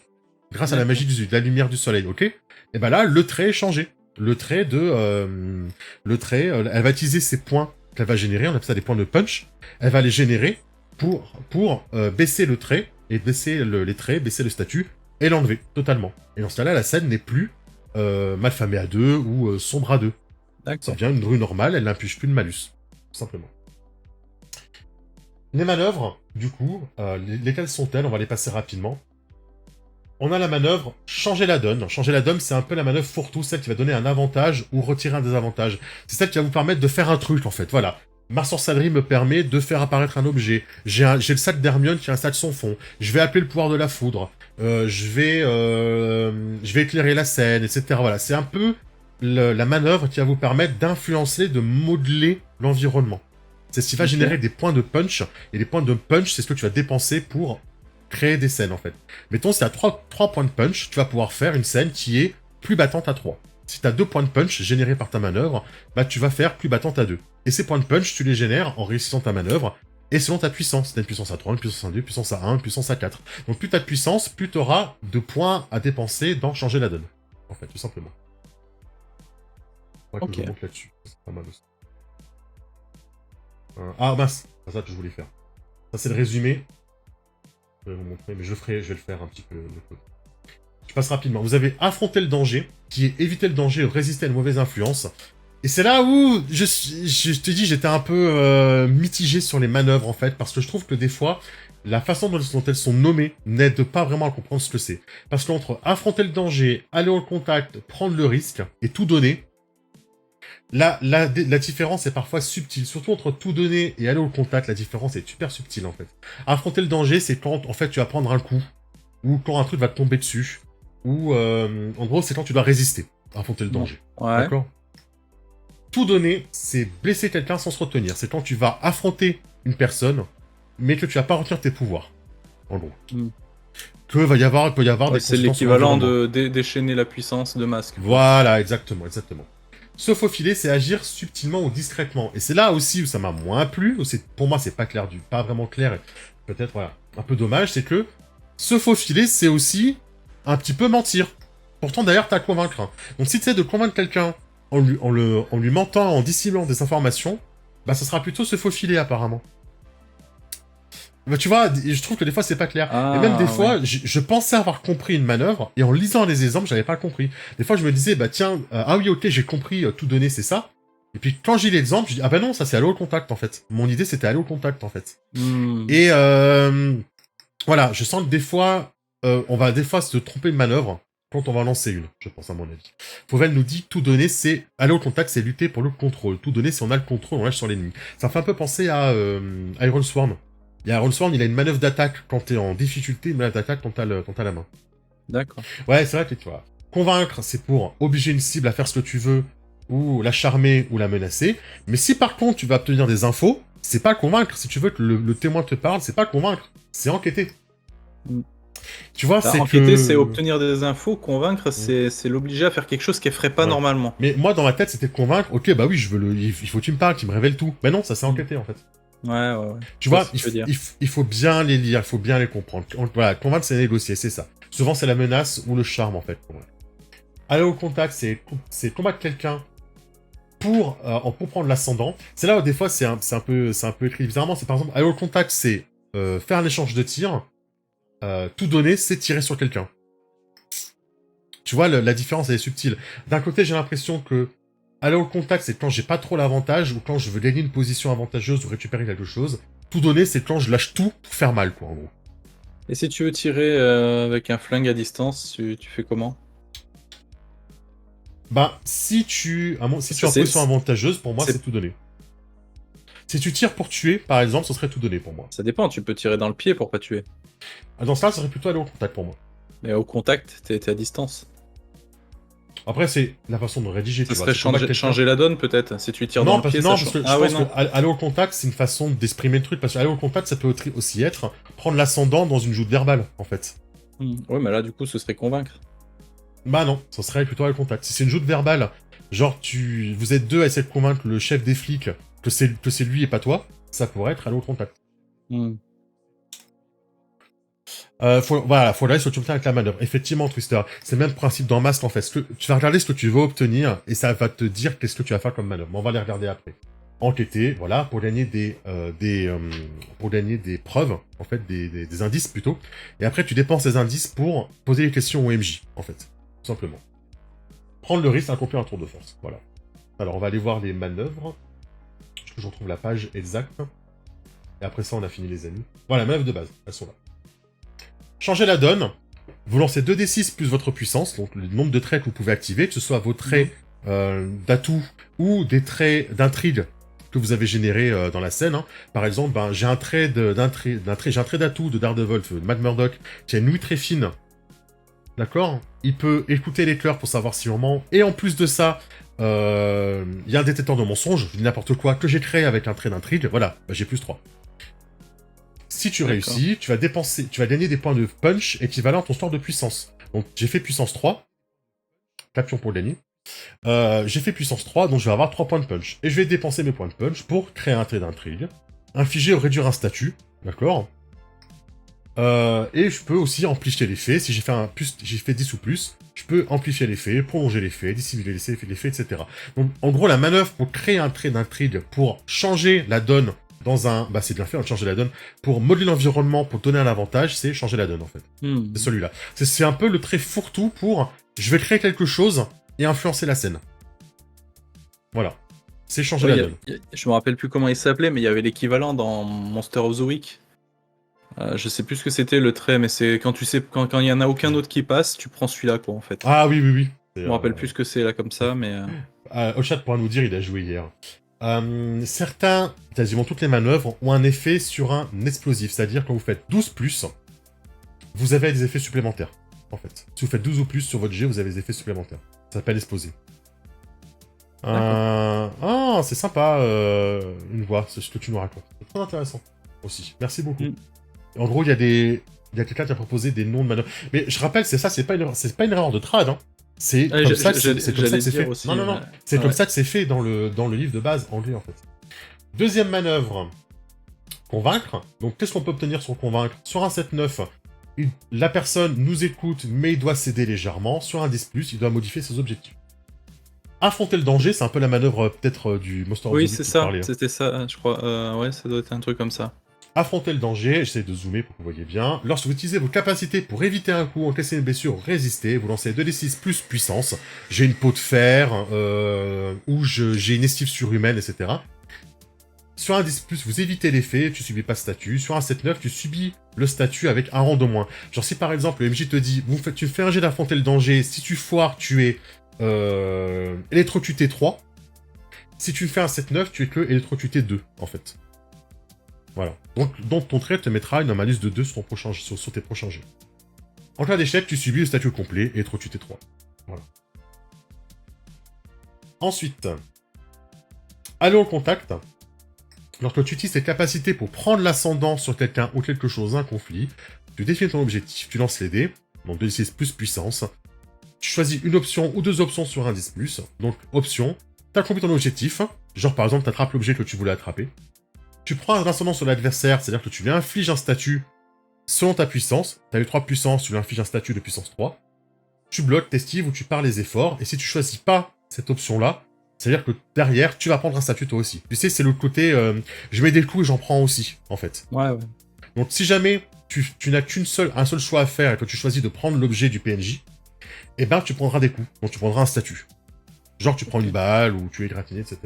Grâce à la magie de la lumière du soleil, ok? Et ben là, le trait est changé. Le trait, elle va utiliser ses points qu'elle va générer, on appelle ça des points de punch. Elle va les générer pour baisser le trait, et baisser les traits, baisser le statut, et l'enlever totalement. Et dans ce cas-là, la scène n'est plus Malfamé à 2 ou sombre à 2. Ça devient une rue normale, elle n'impulse plus de malus, tout simplement. Les manœuvres, du coup, lesquelles sont-elles? On va les passer rapidement. On a la manœuvre changer la donne. Changer la donne, c'est un peu la manœuvre fourre-tout, celle qui va donner un avantage ou retirer un désavantage. C'est celle qui va vous permettre de faire un truc, en fait. Voilà. Ma sorcellerie me permet de faire apparaître un objet. J'ai le sac d'Hermione qui a un sac sans fond. Je vais appeler le pouvoir de la foudre. Je vais éclairer la scène, etc. Voilà. C'est un peu la manœuvre qui va vous permettre d'influencer, de modeler l'environnement. C'est ce qui va générer des points de punch. Et les points de punch, c'est ce que tu vas dépenser pour créer des scènes, en fait. Mettons, si tu as 3 points de punch, tu vas pouvoir faire une scène qui est plus battante à 3. Si tu as 2 points de punch générés par ta manœuvre, bah tu vas faire plus battante à 2. Et ces points de punch, tu les génères en réussissant ta manœuvre, et selon ta puissance. Si tu as une puissance à 3, une puissance à 2, une puissance à 1, une puissance à 4. Donc plus tu as de puissance, plus tu auras de points à dépenser dans changer la donne. En fait, tout simplement. Je que je monte là-dessus. C'est pas mal aussi. Ah mince, c'est ça que je voulais faire. Ça c'est le résumé. Je vais vous montrer, mais je vais le faire un petit peu. Je passe rapidement. Vous avez affronté le danger, qui est éviter le danger ou résister à une mauvaise influence. Et c'est là où je te dis, j'étais un peu mitigé sur les manœuvres, en fait, parce que je trouve que des fois, la façon dont elles sont nommées n'aide pas vraiment à comprendre ce que c'est. Parce qu'entre affronter le danger, aller au contact, prendre le risque, et tout donner, la différence est parfois subtile, surtout entre tout donner et aller au contact, la différence est super subtile en fait. Affronter le danger, c'est quand en fait tu vas prendre un coup, ou quand un truc va te tomber dessus, ou en gros c'est quand tu dois résister à affronter le danger. D'accord? Tout donner, c'est blesser quelqu'un sans se retenir, c'est quand tu vas affronter une personne, mais que tu vas pas retenir tes pouvoirs. En gros. Il peut y avoir des conséquences. C'est l'équivalent de déchaîner la puissance de masque. Voilà, exactement. Se faufiler, c'est agir subtilement ou discrètement. Et c'est là aussi où ça m'a moins plu, où pour moi c'est pas vraiment clair, et peut-être voilà, un peu dommage, c'est que se faufiler, c'est aussi un petit peu mentir. Pourtant d'ailleurs t'as à convaincre. Hein. Donc si tu essaies de convaincre quelqu'un en lui mentant, en dissimulant des informations, bah ça sera plutôt se faufiler apparemment. Bah, tu vois, je trouve que des fois c'est pas clair. Et même des fois, je pensais avoir compris une manœuvre, et en lisant les exemples, j'avais pas compris. Des fois, je me disais, bah tiens, ah oui, ok, j'ai compris, tout donner, c'est ça. Et puis quand j'ai l'exemple, je dis, ah bah non, ça c'est aller au contact en fait. Mon idée c'était aller au contact en fait. Et voilà, je sens que des fois, on va des fois se tromper de manœuvre quand on va lancer une, je pense à mon avis. Fauvel nous dit, tout donner, c'est aller au contact, c'est lutter pour le contrôle. Tout donner, c'est on a le contrôle, on lâche sur l'ennemi. Ça me fait un peu penser à Iron Sworn. Rolls-Royce, il a une manœuvre d'attaque quand t'es en difficulté, une manœuvre d'attaque quand t'as la main. D'accord. Ouais, c'est vrai que tu vois. Convaincre, c'est pour obliger une cible à faire ce que tu veux, ou la charmer, ou la menacer. Mais si par contre tu vas obtenir des infos, c'est pas convaincre. Si tu veux que le témoin te parle, c'est pas convaincre, c'est enquêter. Tu vois, c'est enquêter, c'est obtenir des infos. Convaincre, c'est l'obliger à faire quelque chose qu'elle ferait pas normalement. Mais moi, dans ma tête, c'était convaincre. Ok, bah oui, il faut que tu me parles, qu'il me révèle tout. Mais non, ça c'est enquêter en fait. Ouais. Tu vois, il faut bien les lire, il faut bien les comprendre. Voilà, convaincre, c'est négocier, c'est ça. Souvent, c'est la menace ou le charme, en fait. Aller au contact, c'est combattre quelqu'un pour prendre l'ascendant. C'est là où, des fois, c'est un peu écrit bizarrement. C'est par exemple, aller au contact, c'est faire un échange de tirs. Tout donner, c'est tirer sur quelqu'un. Tu vois, la différence, elle est subtile. D'un côté, j'ai l'impression que aller au contact, c'est quand j'ai pas trop l'avantage, ou quand je veux gagner une position avantageuse ou récupérer quelque chose. Tout donner, c'est quand je lâche tout pour faire mal, quoi, en gros. Et si tu veux tirer avec un flingue à distance, tu fais comment? Bah, si tu es en position avantageuse, pour moi, c'est tout donner. Si tu tires pour tuer, par exemple, ce serait tout donner pour moi. Ça dépend, tu peux tirer dans le pied pour pas tuer. Dans ce cas, ça serait plutôt aller au contact pour moi. Mais au contact, t'es à distance. Après, c'est la façon de rédiger. Ça serait changer la donne, peut-être, si tu tires dans le pied. Non, parce que je pense que aller au contact, c'est une façon d'exprimer le truc. Parce que aller au contact, ça peut aussi être prendre l'ascendant dans une joute verbale, en fait. Ouais, mais là, du coup, ce serait convaincre. Bah non, ça serait plutôt aller au contact. Si c'est une joute verbale, genre vous êtes deux à essayer de convaincre le chef des flics que c'est lui et pas toi, ça pourrait être aller au contact. Faut regarder ce que tu obtiens avec la manœuvre. Effectivement, Twister, c'est le même principe dans Mask en fait. Tu vas regarder ce que tu veux obtenir et ça va te dire qu'est-ce que tu vas faire comme manœuvre. Mais on va les regarder après. Enquêter, voilà, pour gagner des preuves, en fait, des indices plutôt. Et après, tu dépenses ces indices pour poser des questions au MJ, en fait, tout simplement. Prendre le risque d'accomplir un tour de force, voilà. Alors, on va aller voir les manœuvres. Je retrouve la page exacte. Et après ça, on a fini les amis. Voilà, manœuvres de base, elles sont là. Changez la donne. Vous lancez 2d6 plus votre puissance, donc le nombre de traits que vous pouvez activer, que ce soit vos traits d'atout ou des traits d'intrigue que vous avez générés dans la scène. Hein. Par exemple, j'ai un trait d'atout de Daredevil, de Matt Murdock, qui a une ouïe très fine. D'accord? Il peut écouter les cœurs pour savoir si on ment. Et en plus de ça, il y a un détecteur de mensonges, je dis n'importe quoi, que j'ai créé avec un trait d'intrigue. Voilà, j'ai plus 3. Si tu réussis, tu vas gagner des points de punch équivalents à ton score de puissance. Donc j'ai fait puissance 3. Capion pour gagner. J'ai fait puissance 3, donc je vais avoir 3 points de punch. Et je vais dépenser mes points de punch pour créer un trait d'intrigue, infliger ou réduire un statut, d'accord. Et je peux aussi amplifier l'effet. Si j'ai fait 10 ou plus, je peux amplifier l'effet, prolonger l'effet, dissimuler l'effet, etc. Donc en gros, la manœuvre pour créer un trait d'intrigue, pour changer la donne dans un... Bah c'est bien fait, on changer la donne. Pour modeler l'environnement, pour donner un avantage, c'est changer la donne en fait. C'est celui-là. C'est un peu le trait fourre-tout pour... Je vais créer quelque chose et influencer la scène. Voilà. C'est changer la donne. Je me rappelle plus comment il s'appelait, mais il y avait l'équivalent dans Monster of the Week. Je sais plus ce que c'était le trait, mais c'est quand tu sais quand il y en a aucun autre qui passe, tu prends celui-là quoi en fait. Ah oui. Je me rappelle plus ce que c'est là comme ça, mais... Ochat pourra nous dire, il a joué hier. Quasiment toutes les manœuvres ont un effet sur un explosif, c'est-à-dire quand vous faites 12+, vous avez des effets supplémentaires, en fait. Si vous faites 12 ou plus sur votre jet, vous avez des effets supplémentaires. Ça s'appelle exploser. C'est sympa, une voix, c'est ce que tu nous racontes. C'est très intéressant, aussi. Merci beaucoup. En gros, il y a quelqu'un qui a proposé des noms de manœuvres. Mais je rappelle, c'est pas une erreur de trad, hein. C'est comme ça que c'est fait. Aussi, non. C'est comme ça que c'est fait dans le livre de base anglais, en fait. Deuxième manœuvre. Convaincre. Donc, qu'est-ce qu'on peut obtenir sur convaincre? Sur un 7-9, la personne nous écoute, mais il doit céder légèrement. Sur un 10+, il doit modifier ses objectifs. Affronter le danger, c'est un peu la manœuvre, peut-être, du Monster of the Week. Oui, c'est ça. C'était ça, je crois. Ouais, ça doit être un truc comme ça. Affronter le danger, j'essaie de zoomer pour que vous voyez bien. Lorsque vous utilisez vos capacités pour éviter un coup, encaisser une blessure, résister, vous lancez 2d6 plus puissance. J'ai une peau de fer, ou j'ai une esquive surhumaine, etc. Sur un 10+, vous évitez l'effet, tu subis pas de statut. Sur un 7-9, tu subis le statut avec un rang de moins. Genre si par exemple le MJ te dit, tu fais un jet d'affronter le danger, si tu foires, tu es électrocuté 3. Si tu fais un 7-9, tu es que électrocuté 2, en fait. Voilà. Donc ton trait te mettra une malus de 2 sur tes prochains jets. En cas d'échec, tu subis le statut complet et électrocuté 3. Voilà. Ensuite, aller au contact. Lorsque tu utilises tes capacités pour prendre l'ascendant sur quelqu'un ou quelque chose, un conflit, tu définis ton objectif, tu lances les dés, donc 2d6 plus puissance. Tu choisis une option ou 2 options sur un 10+. Donc, option, tu accomplis ton objectif. Genre, par exemple, tu attrapes l'objet que tu voulais attraper. Tu prends un ascendant sur l'adversaire, c'est-à-dire que tu lui infliges un statut selon ta puissance. Tu as eu 3 puissances, tu lui infliges un statut de puissance 3. Tu bloques, t'esquives ou tu pars les efforts. Et si tu choisis pas cette option-là, c'est-à-dire que derrière, tu vas prendre un statut toi aussi. Tu sais, c'est le côté je mets des coups et j'en prends aussi, en fait. Ouais. Donc si jamais tu n'as un seul choix à faire et que tu choisis de prendre l'objet du PNJ, eh ben tu prendras des coups. Donc tu prendras un statut. Genre tu prends une balle ou tu es gratiné, etc.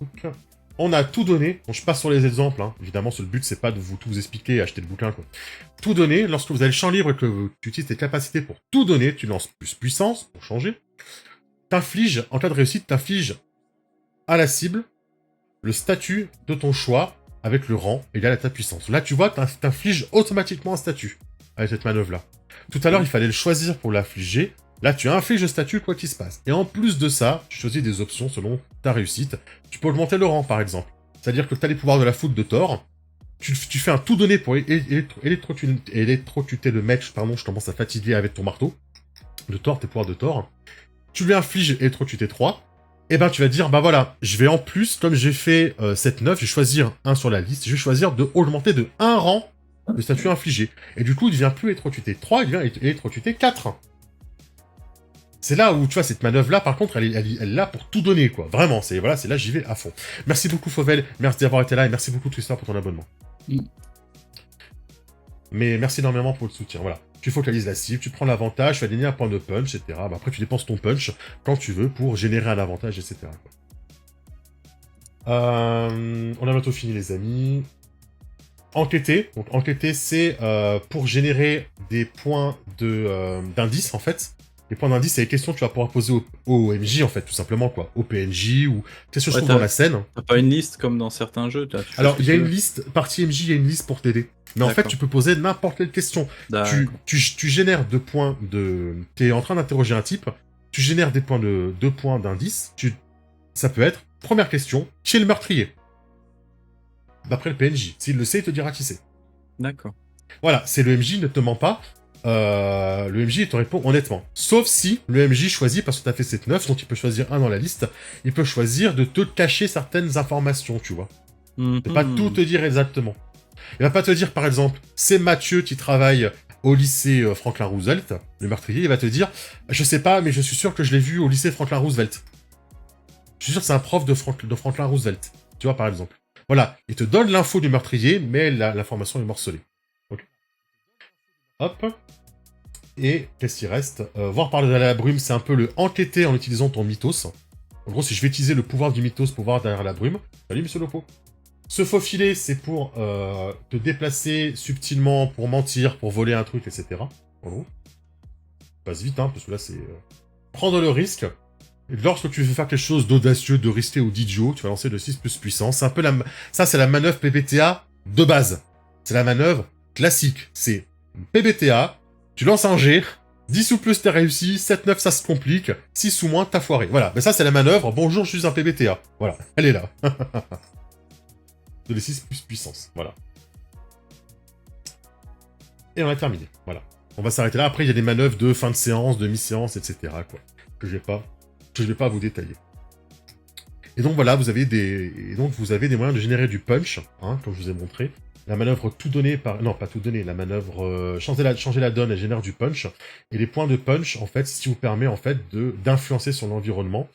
Donc, on a tout donné. Bon, je passe sur les exemples. Hein. Évidemment, le but, c'est pas de vous tout vous expliquer et acheter le bouquin. Quoi. Tout donner. Lorsque vous avez le champ libre et que tu utilises tes capacités pour tout donner, tu lances plus puissance pour changer. T'infliges, en cas de réussite, t'infliges à la cible le statut de ton choix avec le rang égal à ta puissance. Là, tu vois, t'infliges automatiquement un statut avec cette manœuvre-là. Tout à l'heure, il fallait le choisir pour l'affliger. Là, tu infliges le statut, quoi qu'il se passe. Et en plus de ça, tu choisis des options selon ta réussite. Tu peux augmenter le rang, par exemple. C'est-à-dire que tu as les pouvoirs de la foudre de Thor. Tu fais un tout donné pour électrocuter le mec. Pardon, je commence à fatiguer avec ton marteau. De Thor, tes pouvoirs de Thor. Tu lui infliges électrocuter 3. Et ben, tu vas dire, bah voilà, je vais en plus, comme j'ai fait 7-9, je vais choisir un sur la liste. Je vais choisir de augmenter de 1 rang le statut infligé. Et du coup, il devient plus électrocuté 3, il devient électrocuté 4. C'est là où, tu vois, cette manœuvre-là, par contre, elle est là pour tout donner, quoi. Vraiment, c'est là, j'y vais à fond. Merci beaucoup, Fauvel. Merci d'avoir été là et merci beaucoup, Tristan, pour ton abonnement. Mais merci énormément pour le soutien, voilà. Tu focalises la cible, tu prends l'avantage, tu vas gagner un point de punch, etc. Bah, après, tu dépenses ton punch quand tu veux pour générer un avantage, etc. On a bientôt fini, les amis. Enquêter. Donc, enquêter, c'est pour générer des points d'indice, en fait. Les points d'indice, c'est les questions que tu vas pouvoir poser au MJ, en fait, tout simplement, quoi. Au PNJ, ou qu'est-ce que je trouve dans la scène. T'as pas une liste comme dans certains jeux, alors, il y a une liste, partie MJ, il y a une liste pour t'aider. Mais en fait, tu peux poser n'importe quelle question. Tu génères 2 points de... T'es en train d'interroger un type, tu génères des points de 2 points d'indice, ça peut être, première question, qui est le meurtrier? D'après le PNJ. S'il le sait, il te dira qui c'est. D'accord. Voilà, c'est le MJ, ne te ment pas. Le MJ, il te répond honnêtement. Sauf si le MJ choisit, parce que tu as fait 7-9, donc il peut choisir un dans la liste, il peut choisir de te cacher certaines informations, tu vois. De pas tout te dire exactement. Il va pas te dire, par exemple, c'est Mathieu qui travaille au lycée Franklin Roosevelt, le meurtrier, il va te dire, je sais pas, mais je suis sûr que je l'ai vu au lycée Franklin Roosevelt. Je suis sûr que c'est un prof de Franklin Roosevelt, tu vois, par exemple. Voilà, il te donne l'info du meurtrier, mais l'information est morcelée. Okay. Hop. Et qu'est-ce qu'il reste voir par derrière la brume, c'est un peu le enquêter en utilisant ton mythos. En gros, si je vais utiliser le pouvoir du mythos pour voir derrière la brume. Salut, monsieur Lopo. Se faufiler, c'est pour te déplacer subtilement, pour mentir, pour voler un truc, etc. En gros. Passe vite, hein, parce que là, c'est... prendre le risque. Et lorsque tu veux faire quelque chose d'audacieux, de risqué ou d'idiot, tu vas lancer le 6 plus puissance. C'est un peu ça, c'est la manœuvre PBTA de base. C'est la manœuvre classique. C'est PBTA, tu lances un G, 10 ou plus t'as réussi, 7-9 ça se complique, 6 ou moins t'as foiré. Voilà, mais ça c'est la manœuvre, bonjour je suis un PBTA. Voilà, elle est là. De les 6 plus puissance, voilà. Et on a terminé, voilà. On va s'arrêter là, après il y a des manœuvres de fin de séance, de mi-séance, etc. quoi. Que je vais pas vous détailler. Et donc voilà, vous avez des moyens de générer du punch, hein, comme je vous ai montré. La manœuvre tout donné par... Non, pas tout donné, la manœuvre changer la donne, elle génère du punch. Et les points de punch, en fait, ce qui vous permet, en fait, d'influencer sur l'environnement.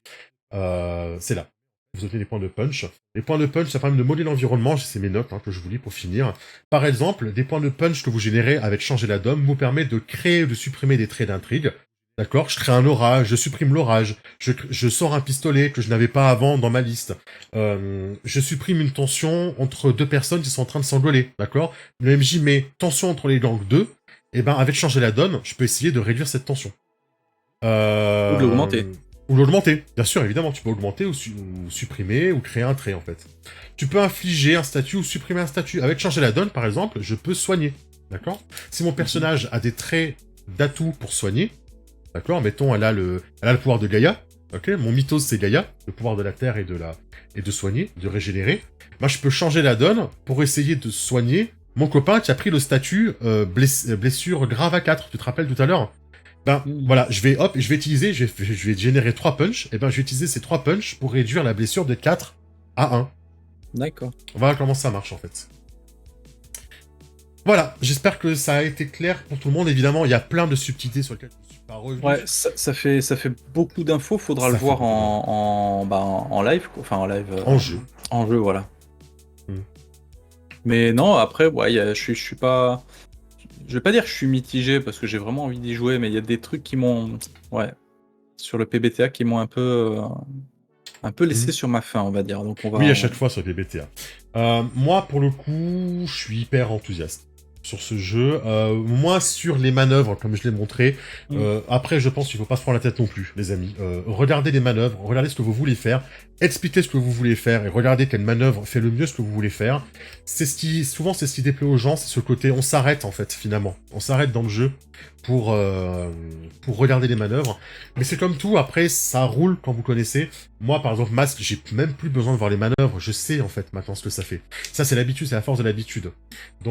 C'est là. Vous obtenez des points de punch. Les points de punch, ça permet de modeler l'environnement. C'est mes notes que je vous lis pour finir. Par exemple, des points de punch que vous générez avec changer la donne vous permet de créer ou de supprimer des traits d'intrigue. D'accord, je crée un orage, je supprime l'orage, je sors un pistolet que je n'avais pas avant dans ma liste. Je supprime une tension entre deux personnes qui sont en train de s'engueuler, d'accord. Le MJ met tension entre les gangs 2, et ben avec changer la donne, je peux essayer de réduire cette tension. Ou de l'augmenter. Ou l'augmenter. Bien sûr, évidemment, tu peux augmenter ou supprimer ou créer un trait, en fait. Tu peux infliger un statut ou supprimer un statut. Avec changer la donne, par exemple, je peux soigner. D'accord? Si mon personnage a des traits d'atout pour soigner, d'accord? Mettons, elle a le pouvoir de Gaïa. Ok? Mon mythos, c'est Gaïa, le pouvoir de la terre et de soigner, de régénérer. Moi, je peux changer la donne pour essayer de soigner mon copain qui a pris le statut blessure grave à 4. Tu te rappelles tout à l'heure? Ben, voilà, je vais utiliser, je vais générer 3 punch, et ben, je vais utiliser ces 3 punch pour réduire la blessure de 4 à 1. D'accord. Voilà comment ça marche, en fait. Voilà, j'espère que ça a été clair pour tout le monde. Évidemment, il y a plein de subtilités sur lesquelles je ne suis pas revenu. Ouais, ça fait beaucoup d'infos, faudra le voir en live, quoi. Enfin en live. En jeu. En jeu, voilà. Mais non, après, ouais, je suis pas... Je vais pas dire que je suis mitigé, parce que j'ai vraiment envie d'y jouer, mais il y a des trucs qui m'ont... Ouais, sur le PBTA, qui m'ont un peu laissé sur ma faim, on va dire. Donc Oui, à chaque fois sur le PBTA. Moi, pour le coup, je suis hyper enthousiaste sur ce jeu, moins sur les manœuvres, comme je l'ai montré. Après, je pense qu'il faut pas se prendre la tête non plus, les amis. Regardez les manœuvres, regardez ce que vous voulez faire, expliquez ce que vous voulez faire, et regardez quelle manœuvre fait le mieux ce que vous voulez faire. Souvent, c'est ce qui déplaît aux gens, c'est ce côté, on s'arrête, en fait, finalement. On s'arrête dans le jeu pour regarder les manœuvres. Mais c'est comme tout, après, ça roule quand vous connaissez. Moi, par exemple, Masque, j'ai même plus besoin de voir les manœuvres, je sais, en fait, maintenant, ce que ça fait. Ça, c'est l'habitude, c'est la force de l'habitude. Donc,